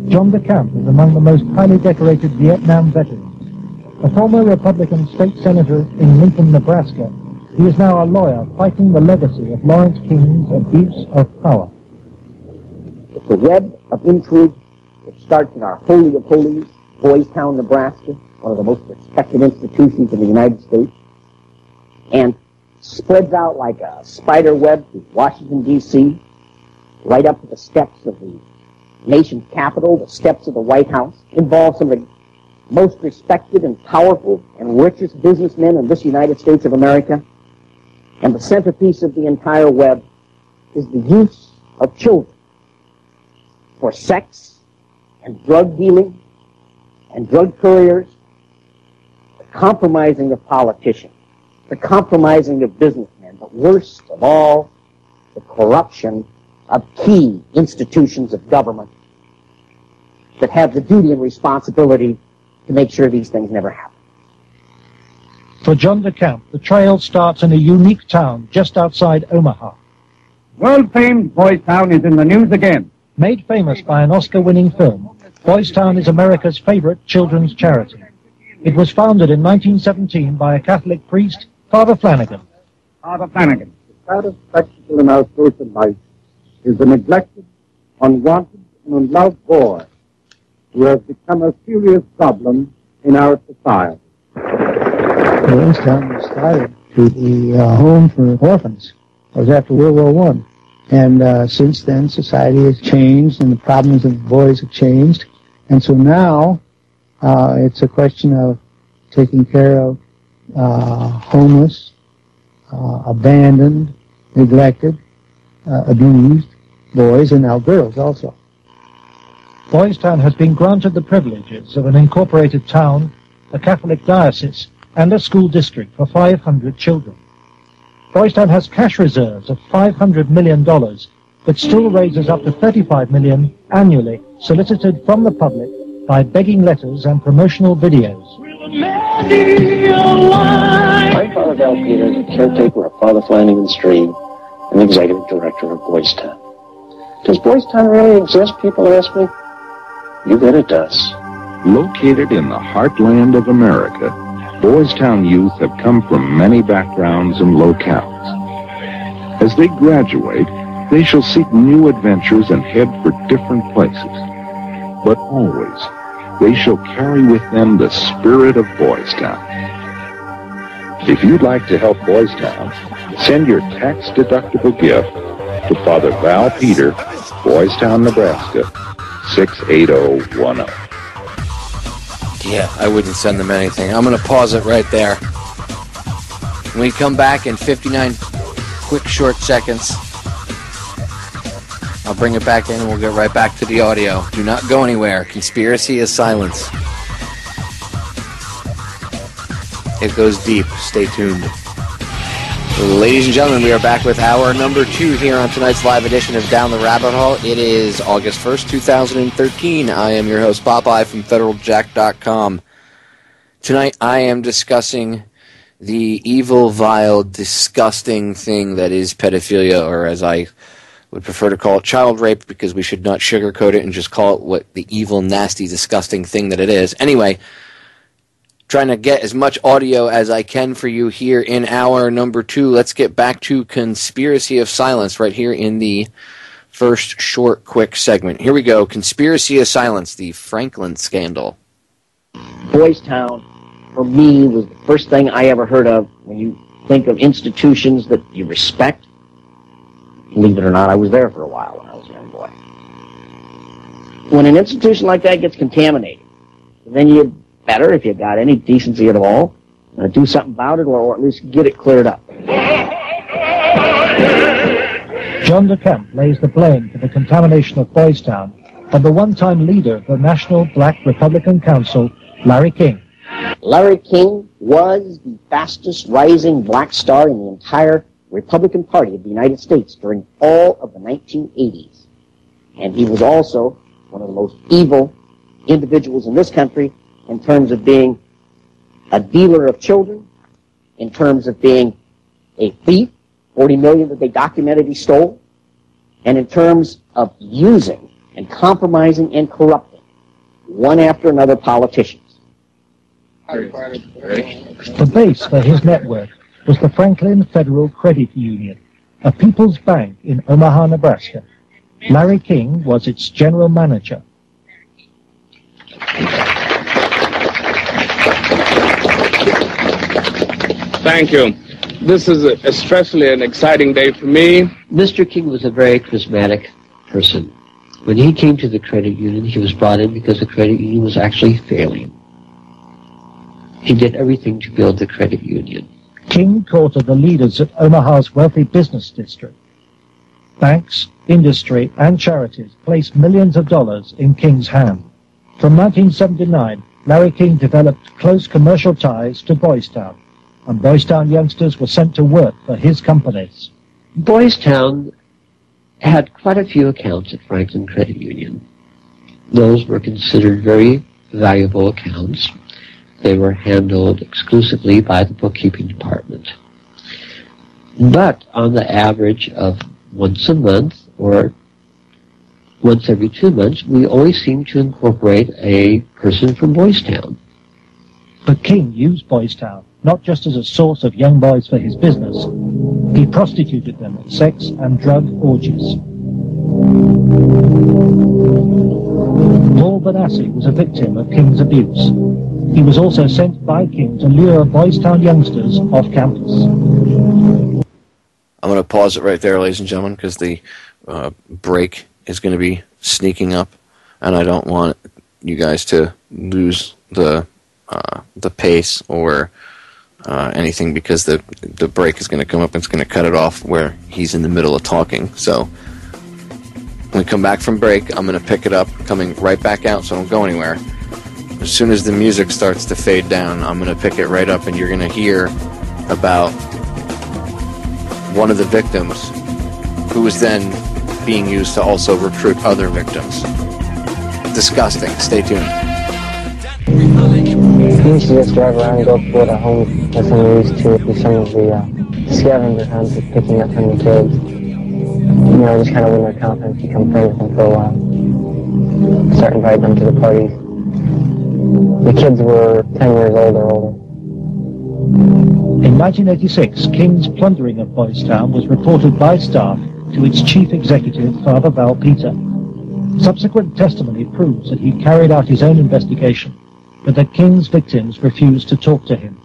[SPEAKER 10] John DeCamp is among the most highly decorated Vietnam veterans. A former Republican state senator in Lincoln, Nebraska, he is now a lawyer fighting the legacy of Lawrence King's abuse of power.
[SPEAKER 11] It's a web of intrigue that starts in our Holy of Holies, Boys Town, Nebraska, one of the most respected institutions in the United States, and spreads out like a spider web to Washington, D.C., right up to the steps of the nation's capital, the steps of the White House, involves some of the most respected and powerful and richest businessmen in this United States of America. And the centerpiece of the entire web is the use of children for sex and drug dealing and drug couriers, the compromising of politicians, the compromising of businessmen, but worst of all, the corruption of key institutions of government that have the duty and responsibility to make sure these things never happen.
[SPEAKER 10] For John DeCamp, the trail starts in a unique town just outside Omaha.
[SPEAKER 12] World-famed Boys Town is in the news again.
[SPEAKER 10] Made famous by an Oscar-winning film, Boys Town is America's favorite children's charity. It was founded in 1917 by a Catholic priest, Father Flanagan.
[SPEAKER 12] Father Flanagan. The saddest spectacle in our social life is the neglected, unwanted, and unloved boy who has become a serious problem in our society.
[SPEAKER 13] Boys Town was started to be a home for orphans. It was after World War I. And since then, society has changed, and the problems of boys have changed. And so now, it's a question of taking care of homeless, abandoned, neglected, abused boys, and now girls also.
[SPEAKER 10] Boys Town has been granted the privileges of an incorporated town, a Catholic diocese, and a school district for 500 children. Boys Town has cash reserves of $500 million, but still raises up to $35 million annually, solicited from the public by begging letters and promotional videos.
[SPEAKER 14] I'm Father Val Peters, the caretaker of Father Flanagan Stream and executive director of Boys Town. Does Boys Town really exist, people ask me? You bet it does.
[SPEAKER 15] Located in the heartland of America, Boys Town youth have come from many backgrounds and locales. As they graduate, they shall seek new adventures and head for different places. But always, they shall carry with them the spirit of Boys Town. If you'd like to help Boys Town, send your tax-deductible gift to Father Val Peter, Boys Town, Nebraska, 68010.
[SPEAKER 6] Yeah, I wouldn't send them anything. I'm going to pause it right there. When we come back in 59 quick, short seconds, I'll bring it back in and we'll get right back to the audio. Do not go anywhere. Conspiracy is silence. It goes deep. Stay tuned. Ladies and gentlemen, we are back with hour number 2 here on tonight's live edition of Down the Rabbit Hole. It is August 1st, 2013. I am your host, Popeye from FederalJack.com. Tonight I am discussing the evil, vile, disgusting thing that is pedophilia, or as I would prefer to call it, child rape, because we should not sugarcoat it and just call it what the evil, nasty, disgusting thing that it is. Anyway, trying to get as much audio as I can for you here in hour number 2. Let's get back to Conspiracy of Silence right here in the first short, quick segment. Here we go. Conspiracy of Silence, the Franklin scandal.
[SPEAKER 11] Boys Town, for me, was the first thing I ever heard of when you think of institutions that you respect. Believe it or not, I was there for a while when I was a young boy. When an institution like that gets contaminated, then you better, if you got any decency at all, do something about it, or at least get it cleared up.
[SPEAKER 10] John DeCamp lays the blame for the contamination of Boys Town on the one-time leader of the National Black Republican Council, Larry King.
[SPEAKER 11] Larry King was the fastest rising black star in the entire Republican Party of the United States during all of the 1980s. And he was also one of the most evil individuals in this country in terms of being a dealer of children, in terms of being a thief, 40 million that they documented he stole, and in terms of using and compromising and corrupting one after another politicians.
[SPEAKER 10] The base for his network was the Franklin Federal Credit Union, a people's bank in Omaha, Nebraska. Larry King was its general manager.
[SPEAKER 16] Thank you. This is especially an exciting day for me.
[SPEAKER 17] Mr. King was a very charismatic person. When he came to the credit union, he was brought in because the credit union was actually failing. He did everything to build the credit union.
[SPEAKER 10] King courted the leaders of Omaha's wealthy business district. Banks, industry, and charities placed millions of dollars in King's hand. From 1979, Larry King developed close commercial ties to Boys Town, and Boys Town youngsters were sent to work for his companies.
[SPEAKER 17] Boys Town had quite a few accounts at Franklin Credit Union. Those were considered very valuable accounts. They were handled exclusively by the bookkeeping department. But on the average of once a month or once every 2 months, we always seemed to incorporate a person from Boys Town.
[SPEAKER 10] But King used Boys Town not just as a source of young boys for his business. He prostituted them at sex and drug orgies. Paul Benassi was a victim of King's abuse. He was also sent by King to lure Boys Town youngsters off campus.
[SPEAKER 6] I'm going to pause it right there, ladies and gentlemen, because the break is going to be sneaking up, and I don't want you guys to lose the pace or anything, because the break is going to come up and it's going to cut it off where he's in the middle of talking. So when we come back from break, I'm going to pick it up, coming right back out, so don't go anywhere. As soon as the music starts to fade down, I'm going to pick it right up, and you're going to hear about one of the victims who was then being used to also recruit other victims. Disgusting. Stay tuned.
[SPEAKER 18] We used to just drive around and go explore the homes. That's when we used to do some of the scavenger hunts of picking up from the kids. You know, just kind of win their confidence, become friends with them for a while. Start inviting them to the parties. The kids were 10 years old or older.
[SPEAKER 10] In 1986, King's plundering of Boys Town was reported by staff to its chief executive, Father Val Peter. Subsequent testimony proves that he carried out his own investigation, but that King's victims refused to talk to him.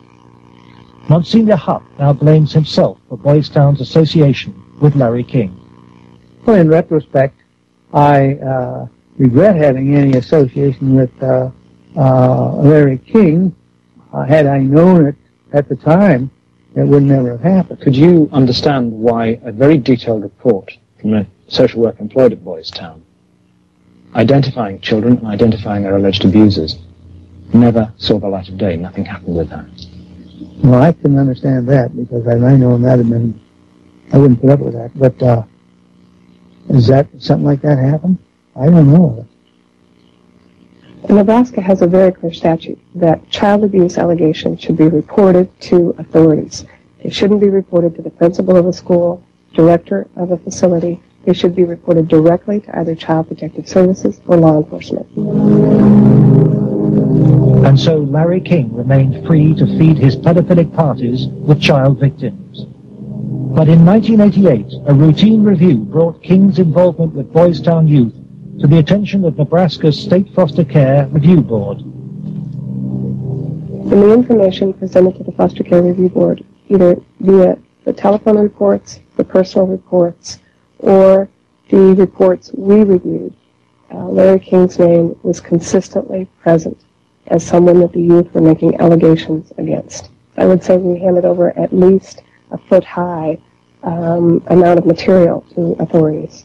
[SPEAKER 10] Monsignor Hupp now blames himself for Boys Town's association with Larry King.
[SPEAKER 13] Well, in retrospect, I regret having any association with Larry King. Had I known it at the time, it would never have happened.
[SPEAKER 19] Could you understand why a very detailed report from a social worker employed at Boys Town, identifying children and identifying their alleged abusers, never saw the light of day? Nothing happened with that.
[SPEAKER 13] Well, I can understand that, because had I known that, I wouldn't put up with that. But is that something like that happen? I don't know.
[SPEAKER 20] Nebraska has a very clear statute that child abuse allegations should be reported to authorities. They shouldn't be reported to the principal of a school, director of a facility. They should be reported directly to either Child Protective Services or law enforcement.
[SPEAKER 10] And so Larry King remained free to feed his pedophilic parties with child victims. But in 1988, a routine review brought King's involvement with Boys Town youth to the attention of Nebraska's State Foster Care Review Board.
[SPEAKER 20] From the information presented to the Foster Care Review Board, either via the telephone reports, the personal reports, or the reports we reviewed, Larry King's name was consistently present as someone that the youth were making allegations against. I would say we handed over at least a foot-high amount of material to authorities,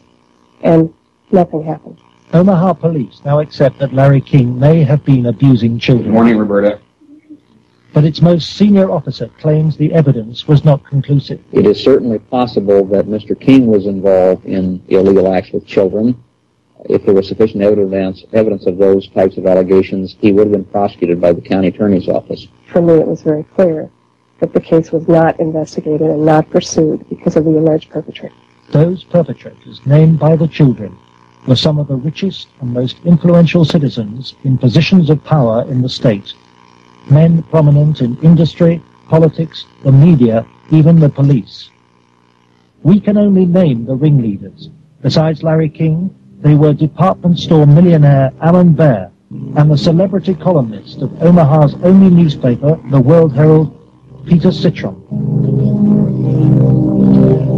[SPEAKER 20] and nothing happened.
[SPEAKER 10] Omaha police now accept that Larry King may have been abusing children.
[SPEAKER 21] Good morning, Roberta.
[SPEAKER 10] But its most senior officer claims the evidence was not conclusive.
[SPEAKER 22] It is certainly possible that Mr. King was involved in illegal acts with children. If there was sufficient evidence of those types of allegations, he would have been prosecuted by the county attorney's office.
[SPEAKER 20] For me, it was very clear that the case was not investigated and not pursued because of the alleged perpetrator.
[SPEAKER 10] Those perpetrators, named by the children, were some of the richest and most influential citizens in positions of power in the state. Men prominent in industry, politics, the media, even the police. We can only name the ringleaders. Besides Larry King, they were department store millionaire Alan Baer and the celebrity columnist of Omaha's only newspaper, the World Herald, Peter Citron.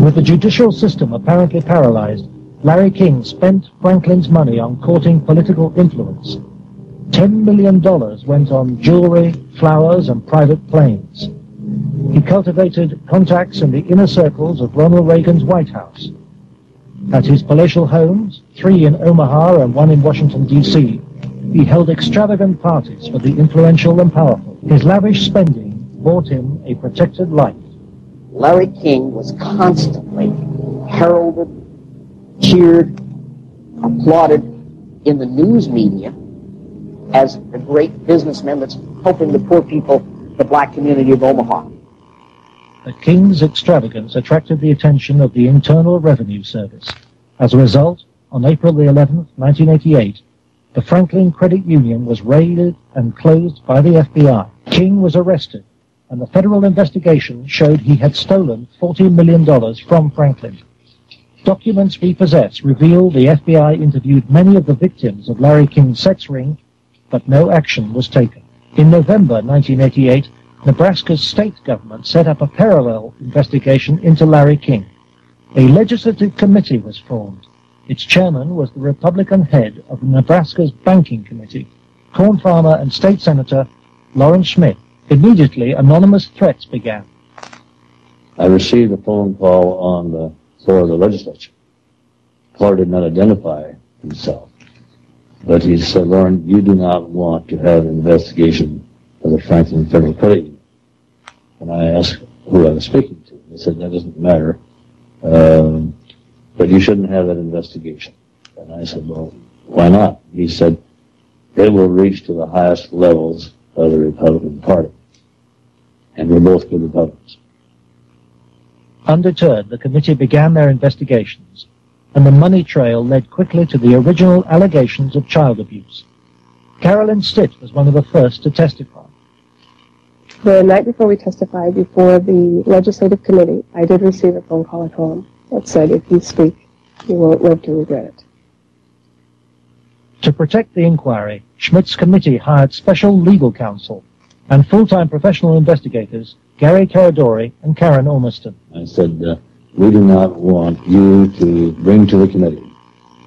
[SPEAKER 10] With the judicial system apparently paralyzed, Larry King spent Franklin's money on courting political influence. $10 million went on jewelry, flowers, and private planes. He cultivated contacts in the inner circles of Ronald Reagan's White House. At his palatial homes, 3 in Omaha and 1 in Washington, D.C., he held extravagant parties for the influential and powerful. His lavish spending bought him a protected life.
[SPEAKER 11] Larry King was constantly heralded, cheered, applauded in the news media as the great businessman that's helping the poor people, the black community of Omaha.
[SPEAKER 10] The King's extravagance attracted the attention of the Internal Revenue Service. As a result, on April the 11th, 1988, the Franklin Credit Union was raided and closed by the FBI. King was arrested, and the federal investigation showed he had stolen $40 million from Franklin. Documents we possess reveal the FBI interviewed many of the victims of Larry King's sex ring, but no action was taken. In November 1988, Nebraska's state government set up a parallel investigation into Larry King. A legislative committee was formed. Its chairman was the Republican head of Nebraska's Banking Committee, corn farmer and state senator Lawrence Schmidt. Immediately, anonymous threats began.
[SPEAKER 23] I received a phone call on the floor of the legislature. The caller did not identify himself, but he said, "Lauren, you do not want to have an investigation of the Franklin Federal Credit Union." And I asked who I was speaking to. He said, "That doesn't matter, but you shouldn't have that investigation." And I said, "Well, why not?" He said, "It will reach to the highest levels of the Republican Party. And we're both good Republicans.
[SPEAKER 10] Undeterred, the committee began their investigations, and the money trail led quickly to the original allegations of child abuse. Carolyn Stitt was one of the first to testify.
[SPEAKER 20] The night before we testified before the legislative committee, I did receive a phone call at home that said, if you speak, you won't live to regret it.
[SPEAKER 10] To protect the inquiry, Schmidt's committee hired special legal counsel and full-time professional investigators Gary Caradori and Karen Ormiston.
[SPEAKER 23] I said, we do not want you to bring to the committee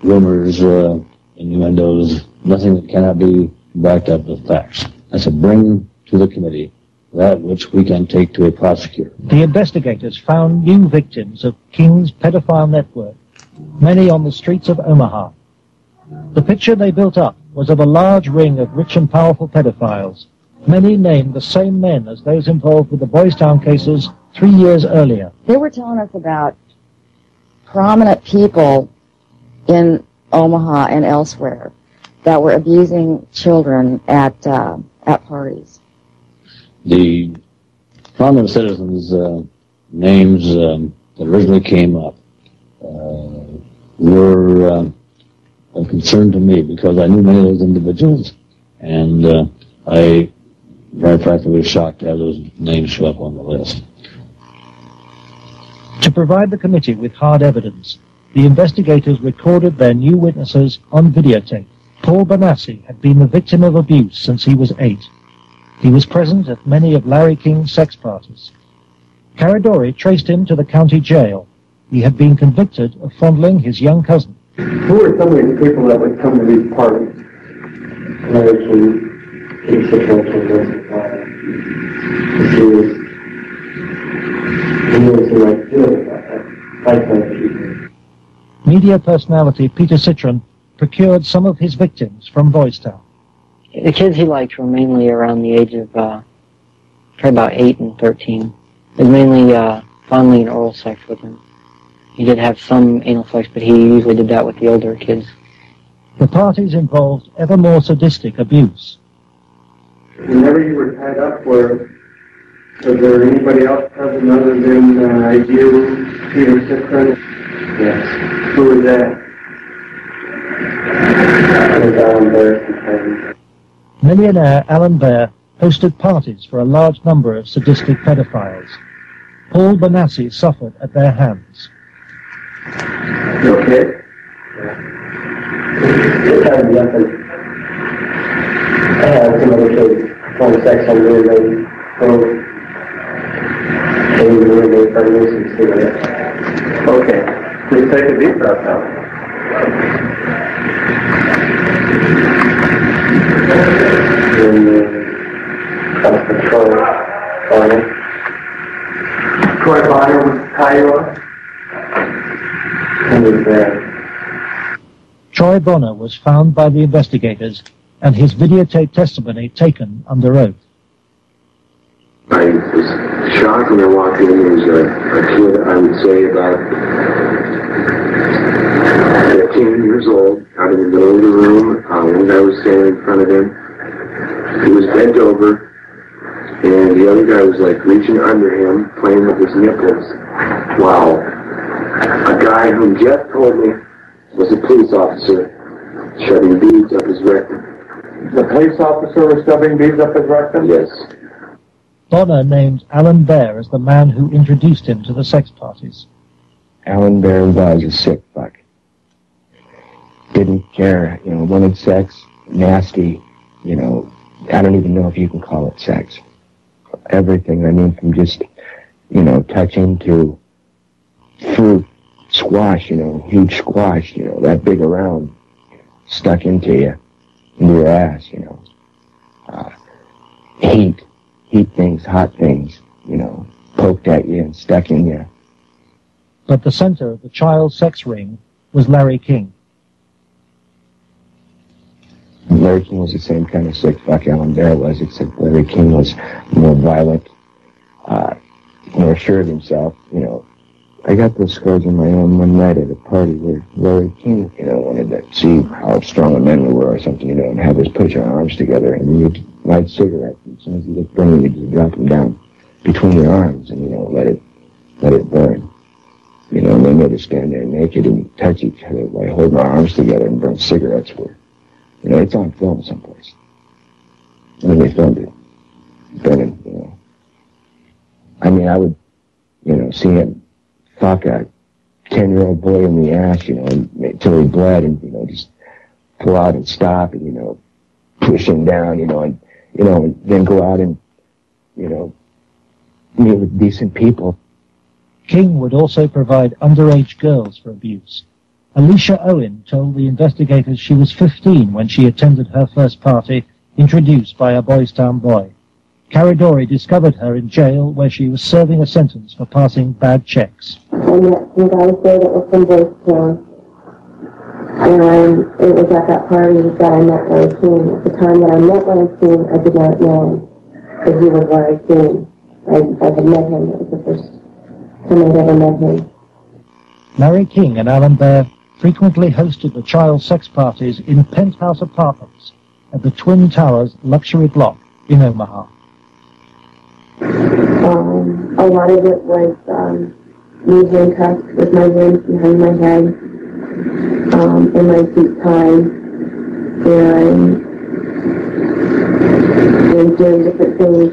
[SPEAKER 23] rumors, innuendos, nothing that cannot be backed up with facts. I said, bring to the committee that which we can take to a prosecutor.
[SPEAKER 10] The investigators found new victims of King's pedophile network, many on the streets of Omaha. The picture they built up was of a large ring of rich and powerful pedophiles. Many named the same men as those involved with the Boys Town cases 3 years earlier.
[SPEAKER 2] They were telling us about prominent people in Omaha and elsewhere that were abusing children at parties.
[SPEAKER 23] The prominent citizens' names that originally came up were of concern to me because I knew many of those individuals, and I very frankly was shocked to have those names show up on the list.
[SPEAKER 10] To provide the committee with hard evidence, the investigators recorded their new witnesses on videotape. Paul Bonassi had been the victim of abuse since he was 8. He was present at many of Larry King's sex parties. Caradori traced him to the county jail. He had been convicted of fondling his young cousin.
[SPEAKER 12] Who are some of the people that would come to these parties? Larry King, King situation,
[SPEAKER 10] Media personality Peter Citron procured some of his victims from Boys Town.
[SPEAKER 18] The kids he liked were mainly around the age of probably about 8 and 13. It was mainly fondling and oral sex with them. He did have some anal sex, but he usually did that with the older kids.
[SPEAKER 10] The parties involved ever more sadistic abuse.
[SPEAKER 12] Whenever you were tied up, was there anybody else present other than you, Peter Citron? Yes. Who was that?
[SPEAKER 10] Millionaire Alan Baer hosted parties for a large number of sadistic pedophiles. Paul Bonassi suffered at their hands.
[SPEAKER 12] You okay? I had some other kids having sex on really late. Okay. Please take a deep breath now. Troy Bonner was Kiowa.
[SPEAKER 10] Troy Bonner was found by the investigators and his videotape testimony taken under oath.
[SPEAKER 3] I was shocked when I walked in. There was a kid, I would say about 15 years old, out in the middle of the room. One guy was standing in front of him. He was bent over, and the other guy was like reaching under him, playing with his nipples. Wow. A guy whom Jeff told me was a police officer shoving beads up his rectum.
[SPEAKER 12] The police officer was shoving beads up his rectum?
[SPEAKER 3] Yes.
[SPEAKER 10] Bonner named Alan Baer as the man who introduced him to the sex parties.
[SPEAKER 21] Alan Baer was a sick fuck. Didn't care, wanted sex, nasty, I don't even know if you can call it sex. Everything, from just, touching to fruit, squash, huge squash, that big around, stuck into your ass, heat things, hot things, poked at you and stuck in you.
[SPEAKER 10] But the center of the child sex ring was Larry King.
[SPEAKER 21] Larry King was the same kind of sick fuck Alan Baer was, except Larry King was more violent, more sure of himself, I got those scars on my own one night at a party where Larry King, wanted to see how strong a man we were or something, and have us put our arms together, and light cigarettes. As soon as you get burning, you just drop them down between your arms and, let it burn. And they made us stand there naked and touch each other by holding our arms together and burn cigarettes for. It's on film someplace. And then they filmed it. Burning, I mean, I would, see him fuck a 10-year-old boy in the ass, until he bled and, just pull out and stop and, push him down, and then go out and, meet with decent people.
[SPEAKER 10] King would also provide underage girls for abuse. Alicia Owen told the investigators she was 15 when she attended her first party, introduced by a Boys Town boy. Caridori discovered her in jail where she was serving a sentence for passing bad checks.
[SPEAKER 4] I met some guys there that were from Boys Town. And it was at that party that I met Larry King. At the time that I met Larry King, I did not know that he was Larry King. I had met him. It was the first time I'd ever met him.
[SPEAKER 10] Larry King and Alan Baer frequently hosted the child sex parties in penthouse apartments at the Twin Towers luxury block in Omaha.
[SPEAKER 4] A lot of it was me handcuffed with my hands behind my head, and my feet tied, and doing different things.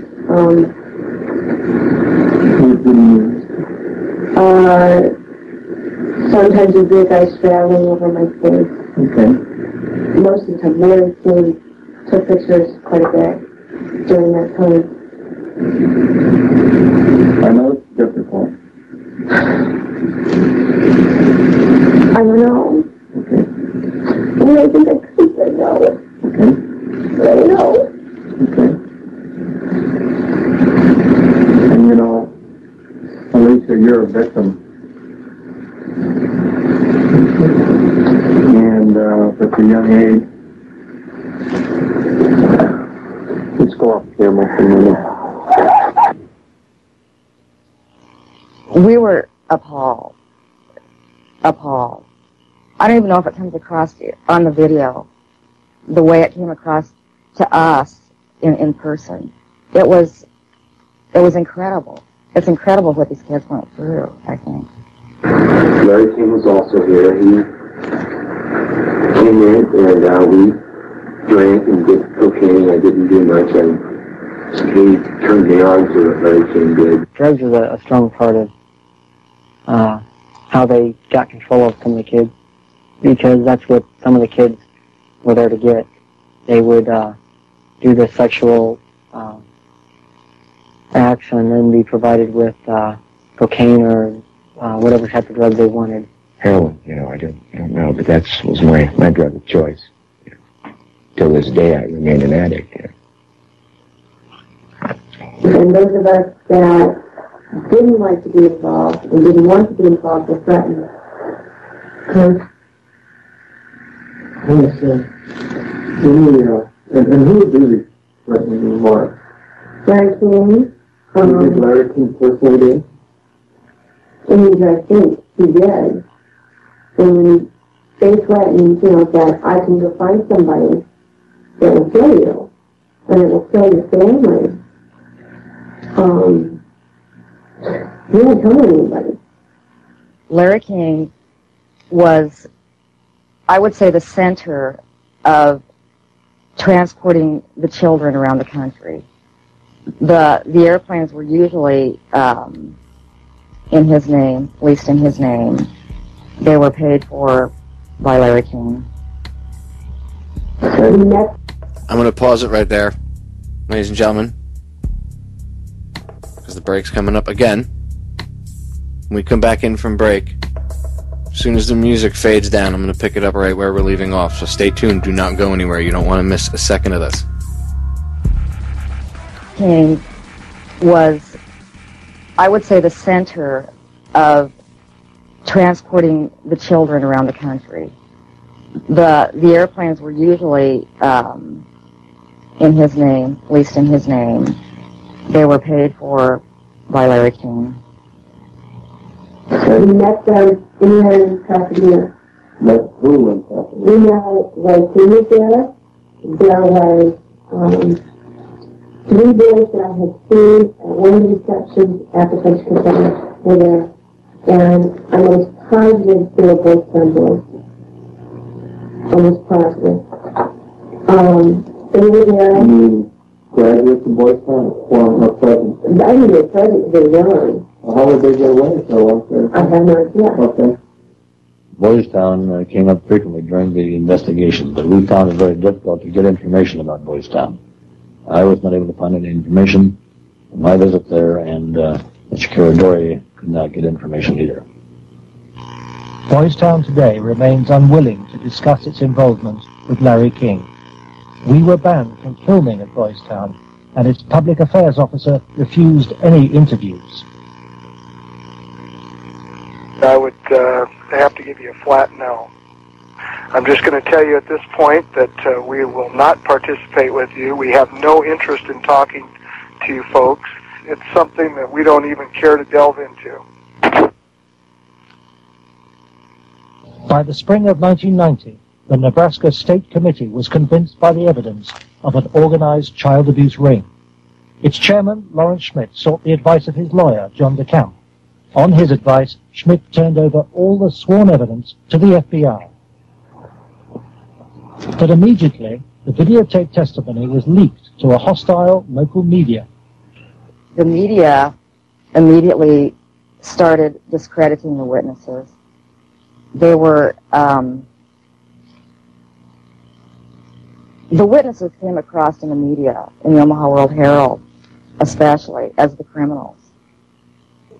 [SPEAKER 4] Sometimes a big guy straddling over my face.
[SPEAKER 21] Okay.
[SPEAKER 4] Most of the time, Larry King took pictures quite a bit during that time.
[SPEAKER 21] I know it's difficult.
[SPEAKER 4] I don't know.
[SPEAKER 21] Okay.
[SPEAKER 4] I mean, I think I could say no.
[SPEAKER 21] Okay.
[SPEAKER 4] But I don't know.
[SPEAKER 21] Okay. And Alicia, you're a victim. And at a young age, let's go off camera for a minute.
[SPEAKER 2] We were appalled. Appalled. I don't even know if it comes across on the video, the way it came across to us in person. It was incredible. It's incredible what these kids went through, I think.
[SPEAKER 3] Larry King was also here. He came in and we drank and did cocaine. I didn't do much, and he turned me on to what Larry King did.
[SPEAKER 18] Drugs is a strong part of how they got control of some of the kids, because that's what some of the kids were there to get. They would do the sexual acts and then be provided with cocaine or whatever type of drug they wanted.
[SPEAKER 21] Heroin, I don't know, but that was my drug of choice. Till this day, I remain an addict.
[SPEAKER 4] And those of us that didn't like to be involved and didn't want to be involved were threatened.
[SPEAKER 21] Yes, and who would do these threatening remarks?
[SPEAKER 4] Larry King.
[SPEAKER 21] Did Larry King personally do?
[SPEAKER 4] And I think he did. And they threatened, that I can go find somebody that will kill you, and it will kill your family. He didn't tell anybody.
[SPEAKER 2] Larry King was, I would say, the center of transporting the children around the country. The airplanes were usually in his name, at least in his name. They were paid for by Larry King.
[SPEAKER 6] I'm going to pause it right there, ladies and gentlemen, because the break's coming up again. When we come back in from break, as soon as the music fades down, I'm going to pick it up right where we're leaving off. So stay tuned. Do not go anywhere. You don't want to miss a second of this.
[SPEAKER 2] King was, I would say, the center of transporting the children around the country. The airplanes were usually in his name, at least in his name. They were paid for by Larry King.
[SPEAKER 4] We met them in Pasadena.
[SPEAKER 21] Met who in Pasadena?
[SPEAKER 4] We met Larry King was there. There was 3 boys that I had seen at one of the receptions at the French Consulate were there, and I was positive they were both son boys. Almost positive. They were there.
[SPEAKER 23] Graduates from Boys Town or not present?
[SPEAKER 4] I think they were present because they were young.
[SPEAKER 23] How would they get away so long?
[SPEAKER 4] I have no idea.
[SPEAKER 23] Okay. Boys Town came up frequently during the investigation, but we found it very difficult to get information about Boys Town. I was not able to find any information on my visit there, and Mr. Caradori could not get information either.
[SPEAKER 10] Boys Town today remains unwilling to discuss its involvement with Larry King. We were banned from filming at Boys Town, and its public affairs officer refused any interviews.
[SPEAKER 1] I would have to give you a flat no. I'm just going to tell you at this point that we will not participate with you. We have no interest in talking to you folks. It's something that we don't even care to delve into.
[SPEAKER 10] By the spring of 1990, the Nebraska State Committee was convinced by the evidence of an organized child abuse ring. Its chairman, Lawrence Schmidt, sought the advice of his lawyer, John DeCamp. On his advice, Schmidt turned over all the sworn evidence to the FBI. But immediately, the videotape testimony was leaked to a hostile local media.
[SPEAKER 2] The media immediately started discrediting the witnesses. They were, the witnesses came across in the media, in the Omaha World Herald, especially, as the criminals.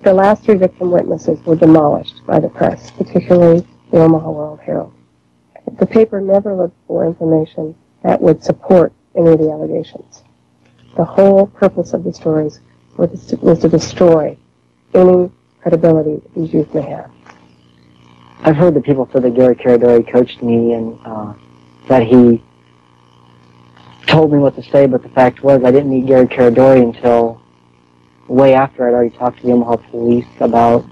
[SPEAKER 20] The last 3 victim witnesses were demolished by the press, particularly the Omaha World Herald. The paper never looked for information that would support any of the allegations. The whole purpose of the stories was to destroy any credibility that these youth may have.
[SPEAKER 18] I've heard that people said that Gary Caradori coached me and that he told me what to say, but the fact was I didn't meet Gary Caradori until way after I'd already talked to the Omaha police about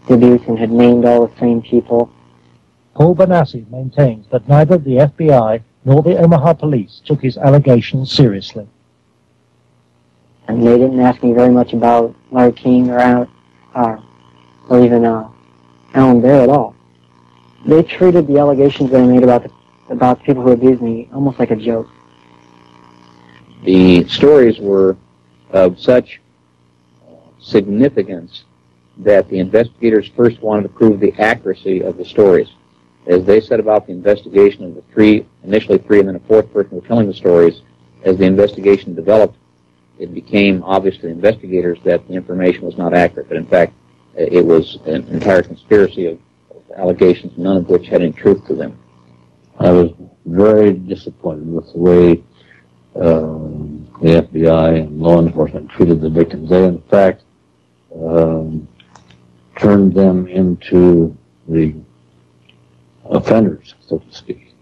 [SPEAKER 18] the abuse and had named all the same people.
[SPEAKER 10] Paul Benassi maintains that neither the FBI nor the Omaha police took his allegations seriously.
[SPEAKER 18] And they didn't ask me very much about Larry King or even Alan Bear at all. They treated the allegations that I made about the people who abused me almost like a joke.
[SPEAKER 22] The stories were of such significance that the investigators first wanted to prove the accuracy of the stories. As they set about the investigation of the 3, initially 3 and then a 4th person who were telling the stories, as the investigation developed, it became obvious to the investigators that the information was not accurate, but in fact it was an entire conspiracy of allegations, none of which had any truth to them.
[SPEAKER 23] I was very disappointed with the way the FBI and law enforcement treated the victims. They, in fact, turned them into the offenders, so to speak.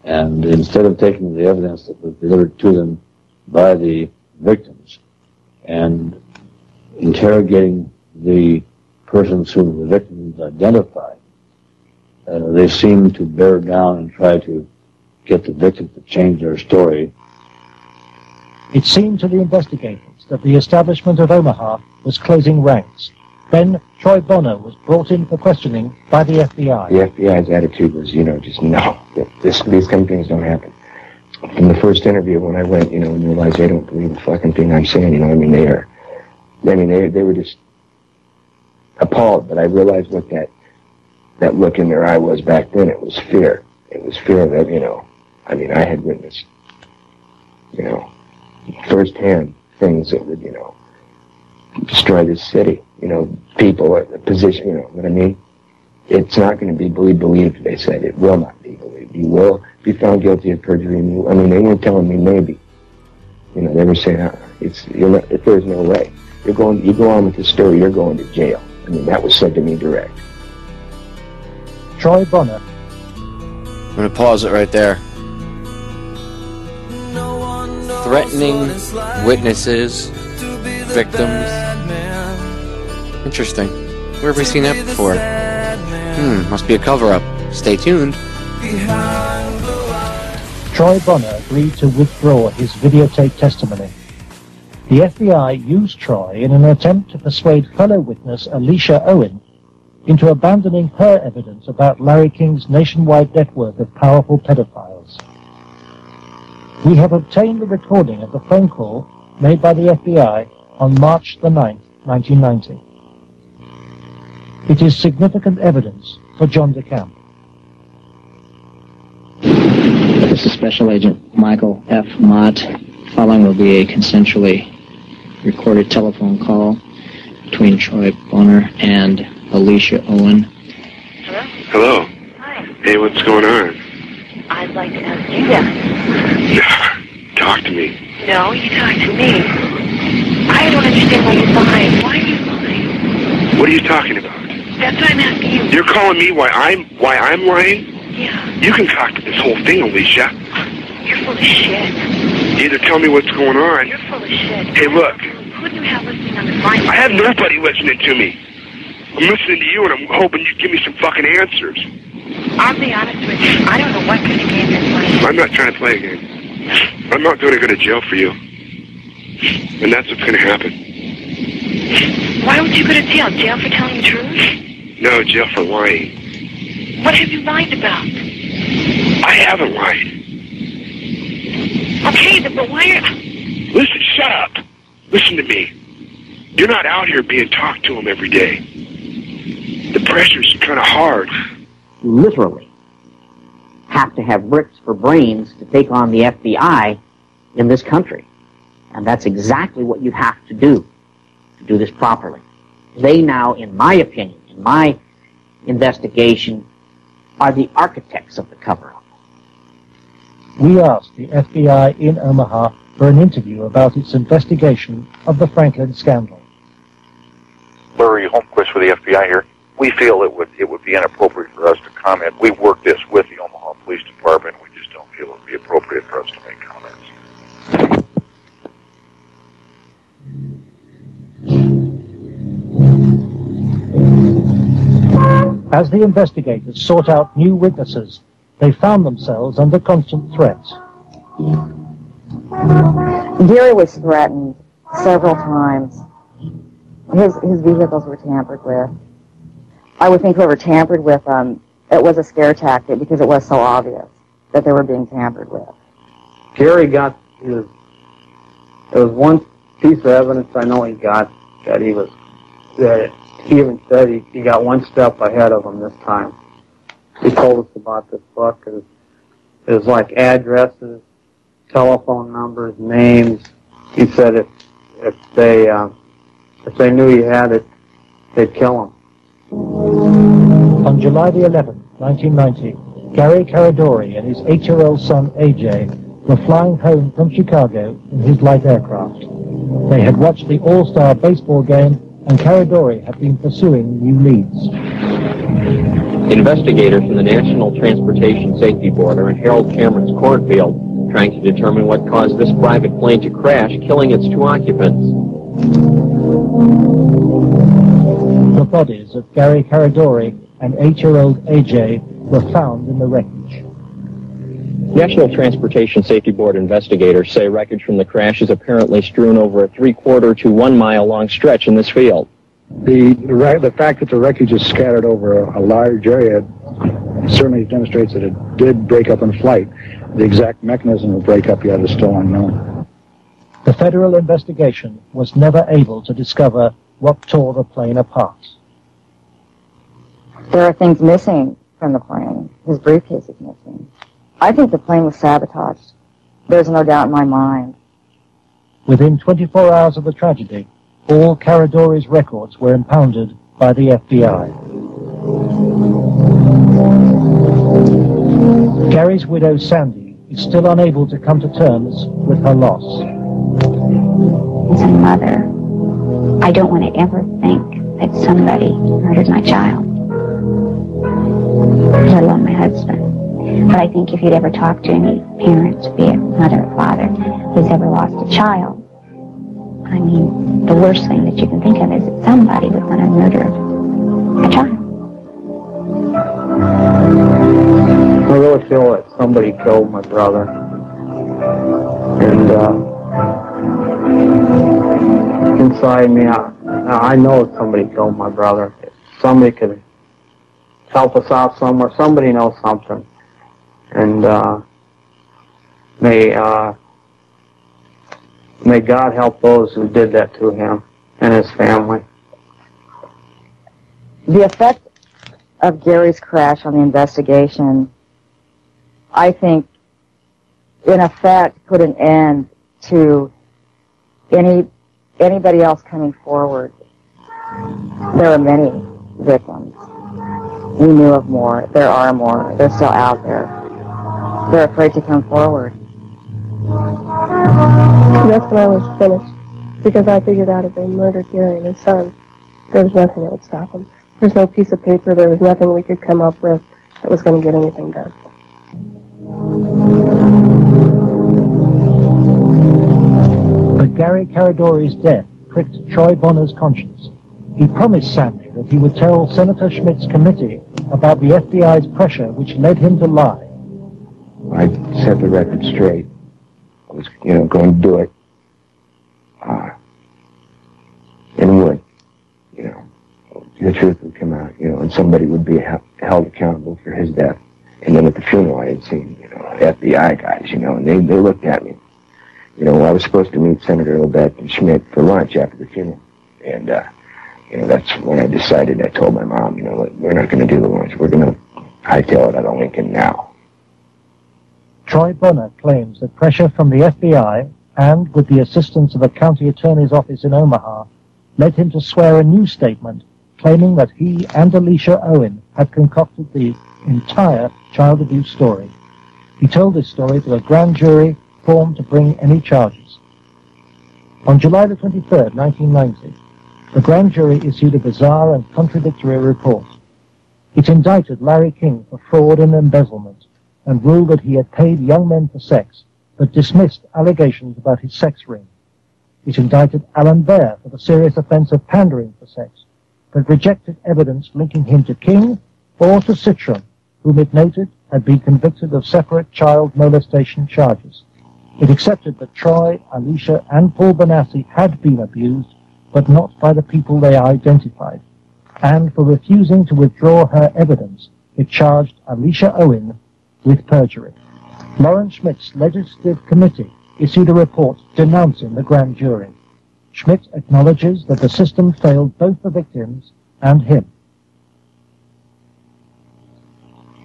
[SPEAKER 23] And instead of taking the evidence that was delivered to them by the victims and interrogating the persons whom the victims identified, they seemed to bear down and try to get the victims to change their story.
[SPEAKER 10] It seemed to the investigators that the establishment of Omaha was closing ranks. Then Troy Bonner was brought in for questioning by the FBI.
[SPEAKER 3] The FBI's attitude was, just no, these kind of things don't happen. From the first interview when I went, and realized they don't believe the fucking thing I'm saying, they were just appalled, but I realized what that look in their eye was back then. It was fear. It was fear that, I had witnessed, firsthand things that would, destroy this city. People, position, what I mean? It's not going to be believed, they said. It will not be believed. You will be found guilty of perjury. They weren't telling me maybe. They were saying, there's no way. You go on with this story, you're going to jail. That was said to me direct.
[SPEAKER 10] Troy Bonner.
[SPEAKER 6] I'm going to pause it right there. Threatening witnesses, victims. Interesting. Where have we seen that before? Must be a cover-up. Stay tuned.
[SPEAKER 10] Troy Bonner agreed to withdraw his videotape testimony. The FBI used Troy in an attempt to persuade fellow witness Alicia Owen into abandoning her evidence about Larry King's nationwide network of powerful pedophiles. We have obtained the recording of the phone call made by the FBI on March the 9th, 1990. It is significant evidence for John DeCamp.
[SPEAKER 5] This is Special Agent Michael F. Mott. Following will be a consensually recorded telephone call between Troy Bonner and Alicia Owen.
[SPEAKER 3] Hello.
[SPEAKER 7] Hi.
[SPEAKER 3] Hey, what's going on?
[SPEAKER 7] I'd like to ask you that.
[SPEAKER 3] Talk to me.
[SPEAKER 7] No, you talk to me. I don't understand why you're lying. Why are you lying?
[SPEAKER 3] What are you talking about?
[SPEAKER 7] That's what I'm asking you.
[SPEAKER 3] You're calling me why I'm lying?
[SPEAKER 7] Yeah.
[SPEAKER 3] You can talk to this whole thing, Alicia.
[SPEAKER 7] You're full of shit.
[SPEAKER 3] Either tell me what's going on.
[SPEAKER 7] You're full of shit.
[SPEAKER 3] Hey, look.
[SPEAKER 7] Who do you have listening on the line?
[SPEAKER 3] I have nobody listening to me. I'm listening to you, and I'm hoping you give me some fucking answers.
[SPEAKER 7] I'll be honest with you. I don't know what kind of game you're playing.
[SPEAKER 3] I'm not trying to play a game. I'm not going to go to jail for you. And that's what's going to happen.
[SPEAKER 7] Why would you go to jail? Jail for telling the truth?
[SPEAKER 3] No, jail for lying.
[SPEAKER 7] What have you lied about?
[SPEAKER 3] I haven't lied.
[SPEAKER 7] Okay, but why are...
[SPEAKER 3] Listen, shut up. Listen to me. You're not out here being talked to them every day. The pressure's kind of hard.
[SPEAKER 11] Literally have to have bricks for brains to take on the FBI in this country. And that's exactly what you have to do this properly. They now, in my opinion, in my investigation, are the architects of the cover-up.
[SPEAKER 10] We asked the FBI in Omaha for an interview about its investigation of the Franklin scandal.
[SPEAKER 8] Larry Holmquist for the FBI here. We feel it would be inappropriate for us to comment. We've worked this with the Omaha Police Department. We just don't feel it would be appropriate for us to make comments.
[SPEAKER 10] As the investigators sought out new witnesses, they found themselves under constant threat.
[SPEAKER 2] Gary was threatened several times. His vehicles were tampered with. I would think whoever tampered with them, it was a scare tactic because it was so obvious that they were being tampered with.
[SPEAKER 24] Gary got there was one piece of evidence I know he got that he even said he got one step ahead of him this time. He told us about this book. It was like addresses, telephone numbers, names. He said if they knew he had it, they'd kill him.
[SPEAKER 10] On July the 11th, 1990, Gary Caradori and his 8-year-old son, AJ, were flying home from Chicago in his light aircraft. They had watched the All-Star baseball game, and Caradori had been pursuing new leads.
[SPEAKER 25] Investigators from the National Transportation Safety Board are in Harold Cameron's cornfield, trying to determine what caused this private plane to crash, killing its 2 occupants.
[SPEAKER 10] The bodies of Gary Caradori and 8-year-old AJ were found in the wreckage.
[SPEAKER 25] National Transportation Safety Board investigators say wreckage from the crash is apparently strewn over a 3/4 to 1 mile long stretch in this field.
[SPEAKER 19] The fact that the wreckage is scattered over a large area certainly demonstrates that it did break up in flight. The exact mechanism of breakup yet is still unknown.
[SPEAKER 10] The federal investigation was never able to discover what tore the plane apart.
[SPEAKER 2] There are things missing from the plane. His briefcase is missing. I think the plane was sabotaged. There's no doubt in my mind.
[SPEAKER 10] Within 24 hours of the tragedy, all Caradori's records were impounded by the FBI. Gary's widow, Sandy, is still unable to come to terms with her loss.
[SPEAKER 26] As a mother, I don't want to ever think that somebody murdered my child, let alone my husband. But I think if you'd ever talk to any parent, be it mother or father, who's ever lost a child, I mean, the worst thing that you can think of is that somebody was going to murder a child.
[SPEAKER 24] I really feel that somebody killed my brother. And inside me, I know somebody killed my brother. If somebody could help us out somewhere. Somebody knows something. And may God help those who did that to him and his family.
[SPEAKER 2] The effect of Gary's crash on the investigation, I think, in effect, put an end to anybody else coming forward. There are many victims. We knew of more. There are more. They're still out there. They're afraid to come forward.
[SPEAKER 20] That's when I was finished, because I figured out if they murdered Gary and his son, there was nothing that would stop them. There's no piece of paper. There was nothing we could come up with that was going to get anything done.
[SPEAKER 10] But Gary Caradori's death pricked Troy Bonner's conscience. He promised Sandy that he would tell Senator Schmidt's committee about the FBI's pressure which led him to lie.
[SPEAKER 21] I set the record straight. I was, going to do it. And would, the truth would come out, and somebody would be held accountable for his death. And then at the funeral I had seen, FBI guys, and they looked at me. I was supposed to meet Senator Lebet and Schmidt for lunch after the funeral. And, that's when I decided, I told my mom, we're not going to do the lunch. We're going to hightail it out of Lincoln now.
[SPEAKER 10] Troy Bonner claims that pressure from the FBI and, with the assistance of a county attorney's office in Omaha, led him to swear a new statement claiming that he and Alicia Owen had concocted the entire child abuse story. He told this story to a grand jury formed to bring any charges. On July the 23rd, 1990, the grand jury issued a bizarre and contradictory report. It indicted Larry King for fraud and embezzlement and ruled that he had paid young men for sex, but dismissed allegations about his sex ring. It indicted Alan Baer for the serious offense of pandering for sex, but rejected evidence linking him to King or to Citron, whom it noted had been convicted of separate child molestation charges. It accepted that Troy, Alicia, and Paul Benassi had been abused, but not by the people they identified. And for refusing to withdraw her evidence, it charged Alicia Owen with perjury. Lawrence Schmidt's legislative committee issued a report denouncing the grand jury. Schmidt acknowledges that the system failed both the victims and him.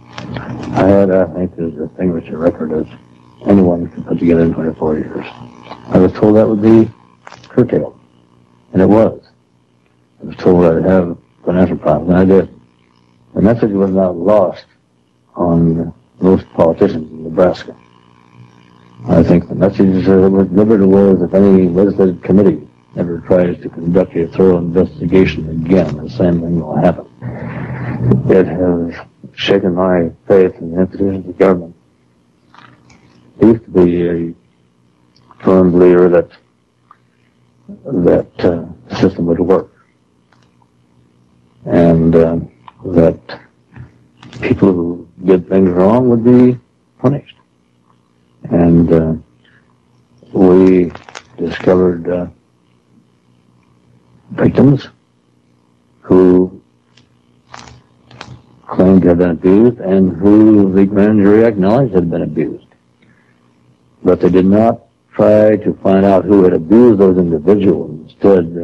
[SPEAKER 23] I had, I think, the distinguished record as anyone could put together in 24 years. I was told that would be curtailed, and it was. I was told I'd have financial problems, and I did. The message was not lost on most politicians in Nebraska. I think the message was delivered was if any legislative committee ever tries to conduct a thorough investigation again, the same thing will happen. It has shaken my faith in the institutions of government. I used to be a firm believer that the system would work, and that people who did things wrong would be punished. And we discovered victims who claimed to have been abused and who the grand jury acknowledged had been abused. But they did not try to find out who had abused those individuals. Instead,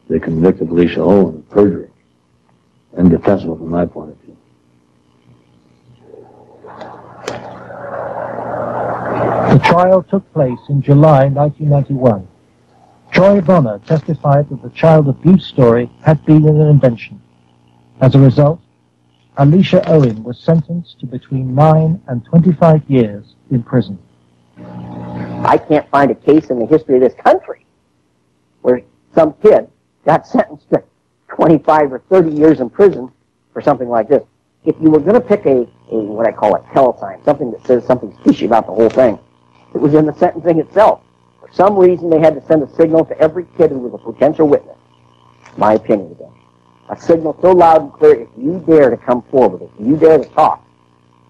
[SPEAKER 23] they convicted Alicia Owen of perjury. Indefensible from my point of view.
[SPEAKER 10] The trial took place in July 1991. Troy Bonner testified that the child abuse story had been an invention. As a result, Alicia Owen was sentenced to between 9 and 25 years in prison.
[SPEAKER 11] I can't find a case in the history of this country where some kid got sentenced to 25 or 30 years in prison for something like this. If you were going to pick a what I call a telesign, something that says something fishy about the whole thing, it was in the sentencing itself. For some reason, they had to send a signal to every kid who was a potential witness. My opinion again. A signal so loud and clear, if you dare to come forward, if you dare to talk,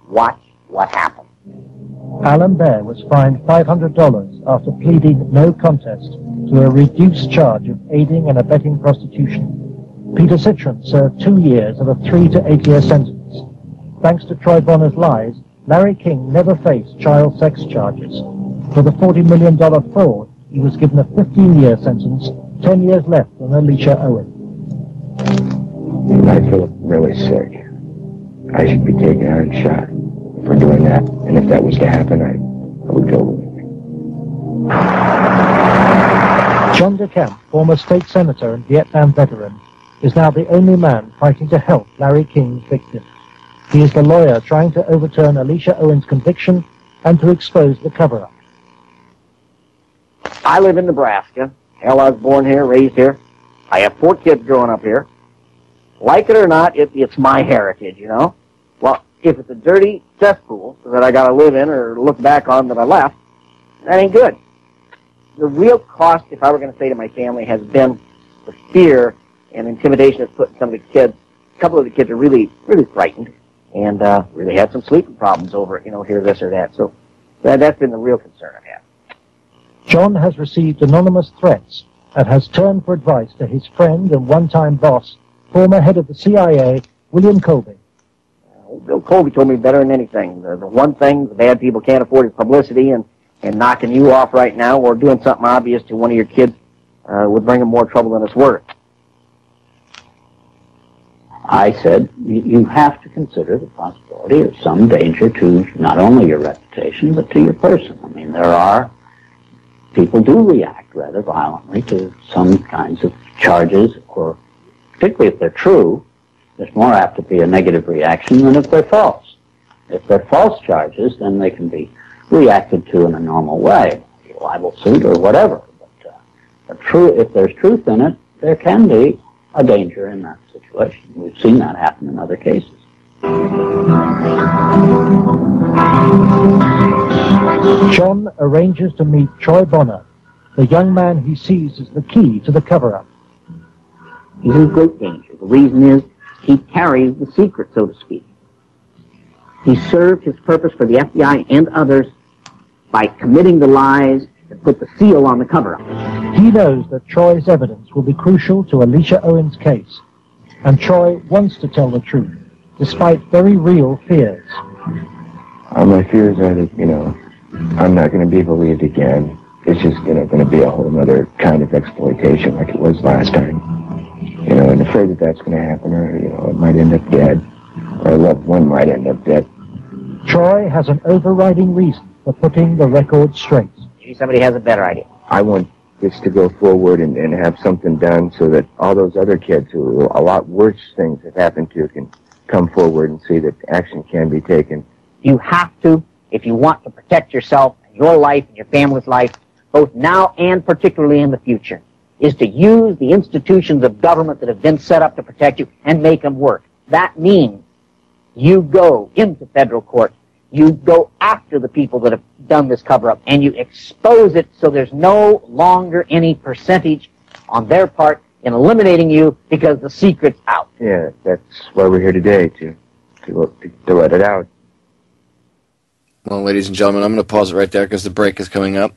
[SPEAKER 11] watch what happens.
[SPEAKER 10] Alan Baer was fined $500 after pleading no contest to a reduced charge of aiding and abetting prostitution. Peter Citron served 2 years of a 3 to 8 year sentence. Thanks to Troy Bonner's lies, Larry King never faced child sex charges. For the $40 million fraud, he was given a 15-year sentence, 10 years less than Alicia Owen.
[SPEAKER 21] I feel really sick. I should be taken out and shot for doing that. And if that was to happen, I would go with it.
[SPEAKER 10] John DeCamp, former state senator and Vietnam veteran, is now the only man fighting to help Larry King's victims. He is the lawyer trying to overturn Alicia Owen's conviction and to expose the cover-up.
[SPEAKER 11] I live in Nebraska. Hell, I was born here, raised here. I have 4 kids growing up here. Like it or not, it's my heritage, you know? Well, if it's a dirty cesspool that I got to live in or look back on that I left, that ain't good. The real cost, if I were going to say to my family, has been the fear and intimidation it's put in some of the kids. A couple of the kids are really, really frightened and really had some sleeping problems over it, you know, hear this or that. So that's been the real concern I've had.
[SPEAKER 10] John has received anonymous threats and has turned for advice to his friend and one-time boss, former head of the CIA, William Colby.
[SPEAKER 11] Bill Colby told me better than anything. The one thing the bad people can't afford is publicity, and knocking you off right now or doing something obvious to one of your kids would bring them more trouble than it's worth.
[SPEAKER 9] I said, you have to consider the possibility of some danger to not only your reputation, but to your person. I mean, people do react rather violently to some kinds of charges, or particularly if they're true, there's more apt to be a negative reaction than if they're false. If they're false charges, then they can be reacted to in a normal way, a libel suit or whatever. But if there's truth in it, there can be a danger in that situation. We've seen that happen in other cases.
[SPEAKER 10] John arranges to meet Troy Bonner, the young man he sees as the key to the cover-up.
[SPEAKER 11] He's in great danger. The reason is he carries the secret, so to speak. He served his purpose for the FBI and others by committing the lies that put the seal on the cover-up.
[SPEAKER 10] He knows that Troy's evidence will be crucial to Alicia Owen's case, and Troy wants to tell the truth, despite very real fears.
[SPEAKER 21] My fears are that, I'm not going to be believed again. It's just, going to be a whole other kind of exploitation like it was last time. And afraid that that's going to happen, or, it might end up dead, or a loved one might end up dead.
[SPEAKER 10] Troy has an overriding reason for putting the record straight.
[SPEAKER 11] Maybe somebody has a better idea.
[SPEAKER 21] I want this to go forward and have something done so that all those other kids who a lot worse things have happened to can come forward and see that action can be taken.
[SPEAKER 11] You have to, if you want to protect yourself, and your life, and your family's life, both now and particularly in the future, is to use the institutions of government that have been set up to protect you and make them work. That means you go into federal court, you go after the people that have done this cover-up, and you expose it so there's no longer any percentage on their part in eliminating you because the secret's out.
[SPEAKER 21] Yeah, that's why we're here today, to let it out.
[SPEAKER 6] Well, ladies and gentlemen, I'm going to pause it right there because the break is coming up.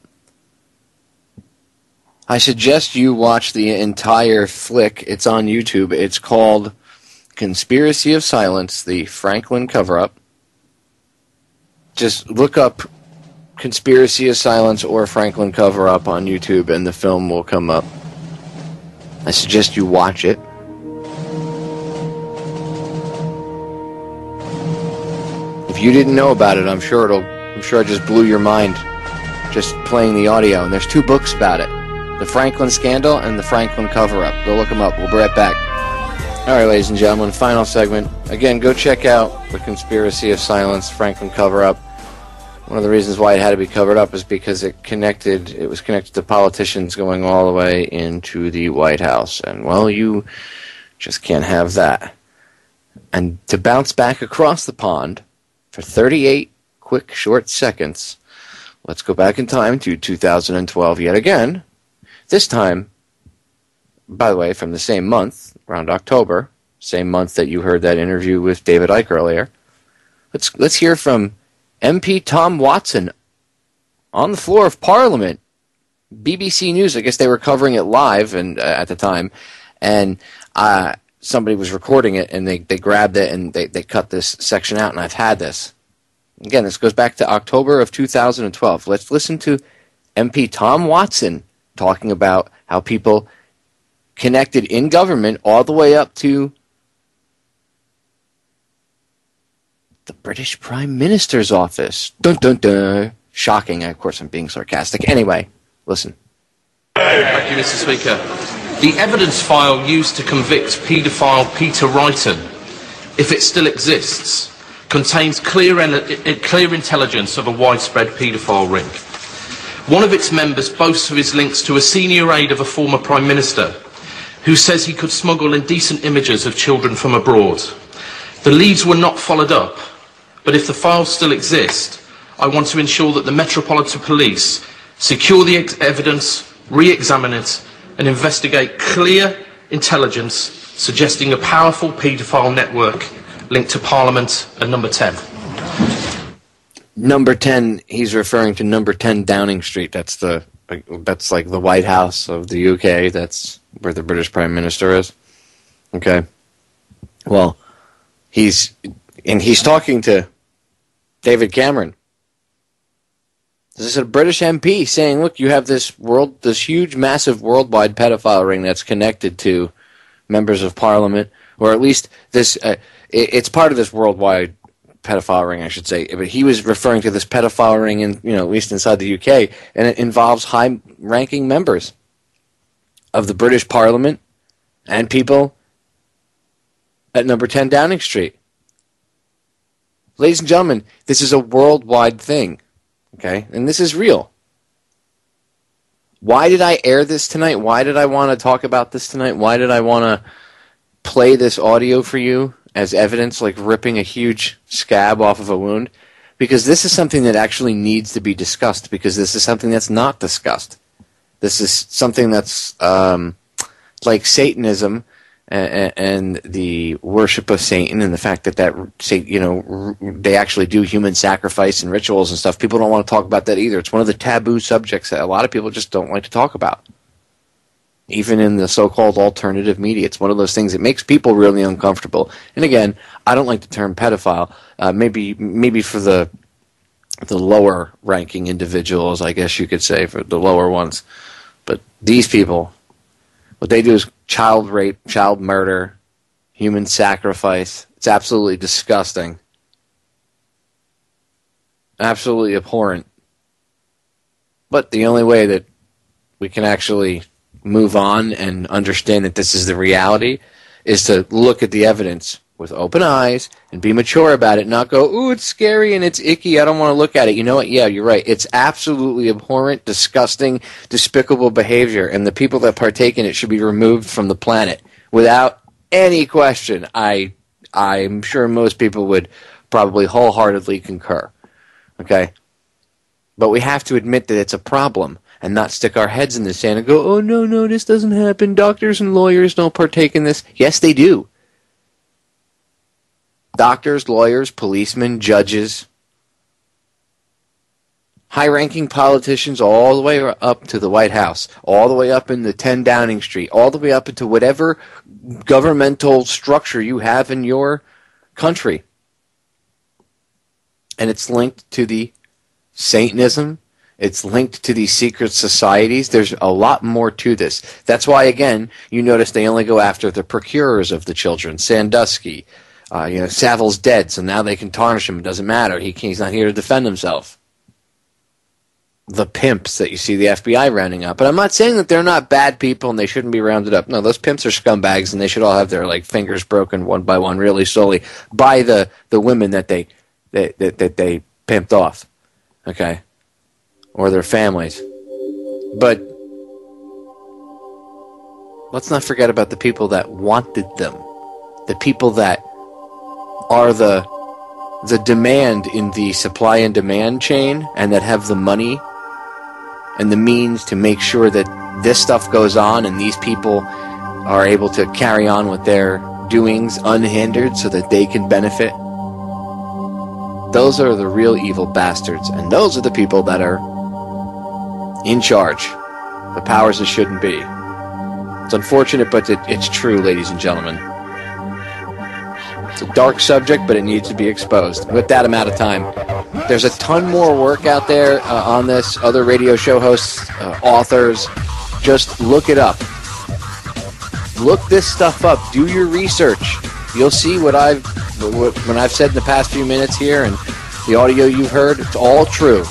[SPEAKER 6] I suggest you watch the entire flick. It's on YouTube. It's called Conspiracy of Silence, the Franklin Cover-Up. Just look up Conspiracy of Silence or Franklin Cover-Up on YouTube and the film will come up. I suggest you watch it. If you didn't know about it, I'm sure it just blew your mind just playing the audio. And there's 2 books about it. The Franklin Scandal and the Franklin Cover-Up. Go look them up. We'll be right back. All right, ladies and gentlemen, final segment. Again, go check out The Conspiracy of Silence, Franklin Cover-Up. One of the reasons why it had to be covered up is because it was connected to politicians going all the way into the White House. And, well, you just can't have that. And to bounce back across the pond for 38 quick, short seconds, let's go back in time to 2012 yet again. This time, by the way, from the same month, around October, same month that you heard that interview with David Icke earlier. Let's hear from MP Tom Watson on the floor of Parliament. BBC News, I guess they were covering it live and at the time, and somebody was recording it, and they grabbed it, and they cut this section out, and I've had this. Again, this goes back to October of 2012. Let's listen to MP Tom Watson talking about how people connected in government all the way up to the British Prime Minister's office. Dun, dun, dun. Shocking. Of course, I'm being sarcastic. Anyway, listen.
[SPEAKER 12] Thank you, Mr. Speaker. The evidence file used to convict paedophile Peter Wrighton, if it still exists, contains clear intelligence of a widespread paedophile ring. One of its members boasts of his links to a senior aide of a former Prime Minister, who says he could smuggle indecent images of children from abroad. The leads were not followed up, but if the files still exist, I want to ensure that the Metropolitan Police secure the evidence, re-examine it, and investigate clear intelligence suggesting a powerful paedophile network linked to Parliament and Number 10.
[SPEAKER 6] Number 10, he's referring to Number 10 Downing Street. That's like the White House of the UK. That's where the British Prime Minister is. Okay. Well, he's talking to David Cameron. This is a British MP saying, look, you have this huge, massive worldwide pedophile ring that's connected to members of Parliament, or at least this, it's part of this worldwide pedophile ring, I should say. But he was referring to this pedophile ring in, at least inside the UK, and it involves high-ranking members of the British Parliament and people at Number 10 Downing Street. Ladies and gentlemen, this is a worldwide thing. Okay, and this is real. Why did I air this tonight? Why did I want to talk about this tonight? Why did I want to play this audio for you as evidence, like ripping a huge scab off of a wound? Because this is something that actually needs to be discussed, because this is something that's not discussed. This is something that's like Satanism and the worship of Satan, and the fact that they actually do human sacrifice and rituals and stuff. People don't want to talk about that either. It's one of the taboo subjects that a lot of people just don't like to talk about. Even in the so-called alternative media, it's one of those things that makes people really uncomfortable. And again, I don't like the term pedophile. Maybe for the lower-ranking individuals, I guess you could say, for the lower ones. But these people, what they do is child rape, child murder, human sacrifice. It's absolutely disgusting. Absolutely abhorrent. But the only way that we can actually move on and understand that this is the reality is to look at the evidence with open eyes and be mature about it, not go, ooh, it's scary and it's icky, I don't want to look at it. You know what? Yeah, you're right. It's absolutely abhorrent, disgusting, despicable behavior, and the people that partake in it should be removed from the planet without any question. I'm sure most people would probably wholeheartedly concur. Okay? But we have to admit that it's a problem and not stick our heads in the sand and go, oh, no, this doesn't happen. Doctors and lawyers don't partake in this. Yes, they do. Doctors, lawyers, policemen, judges, high-ranking politicians all the way up to the White House, all the way up into 10 Downing Street, all the way up into whatever governmental structure you have in your country. And it's linked to the Satanism. It's linked to these secret societies. There's a lot more to this. That's why, again, you notice they only go after the procurers of the children, Sandusky. Savile's dead, so now they can tarnish him. It doesn't matter. He's not here to defend himself. The pimps that you see the FBI rounding up. But I'm not saying that they're not bad people and they shouldn't be rounded up. No, those pimps are scumbags, and they should all have their fingers broken one by one really slowly by the women that they pimped off. Okay? Or their families. But let's not forget about the people that wanted them. The people that are the demand in the supply and demand chain, and that have the money and the means to make sure that this stuff goes on and these people are able to carry on with their doings unhindered so that they can benefit. Those are the real evil bastards, and those are the people that are in charge. The powers that shouldn't be. It's unfortunate, but it's true, ladies and gentlemen. It's a dark subject, but it needs to be exposed. With that, I'm out of time. There's a ton more work out there on this. Other radio show hosts, authors. Just look it up. Look this stuff up. Do your research. You'll see when I've said in the past few minutes here and the audio you've heard. It's all true.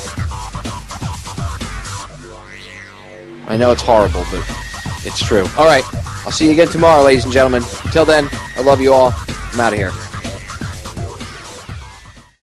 [SPEAKER 6] I know it's horrible, but it's true. All right. I'll see you again tomorrow, ladies and gentlemen. Until then, I love you all. I'm out of here.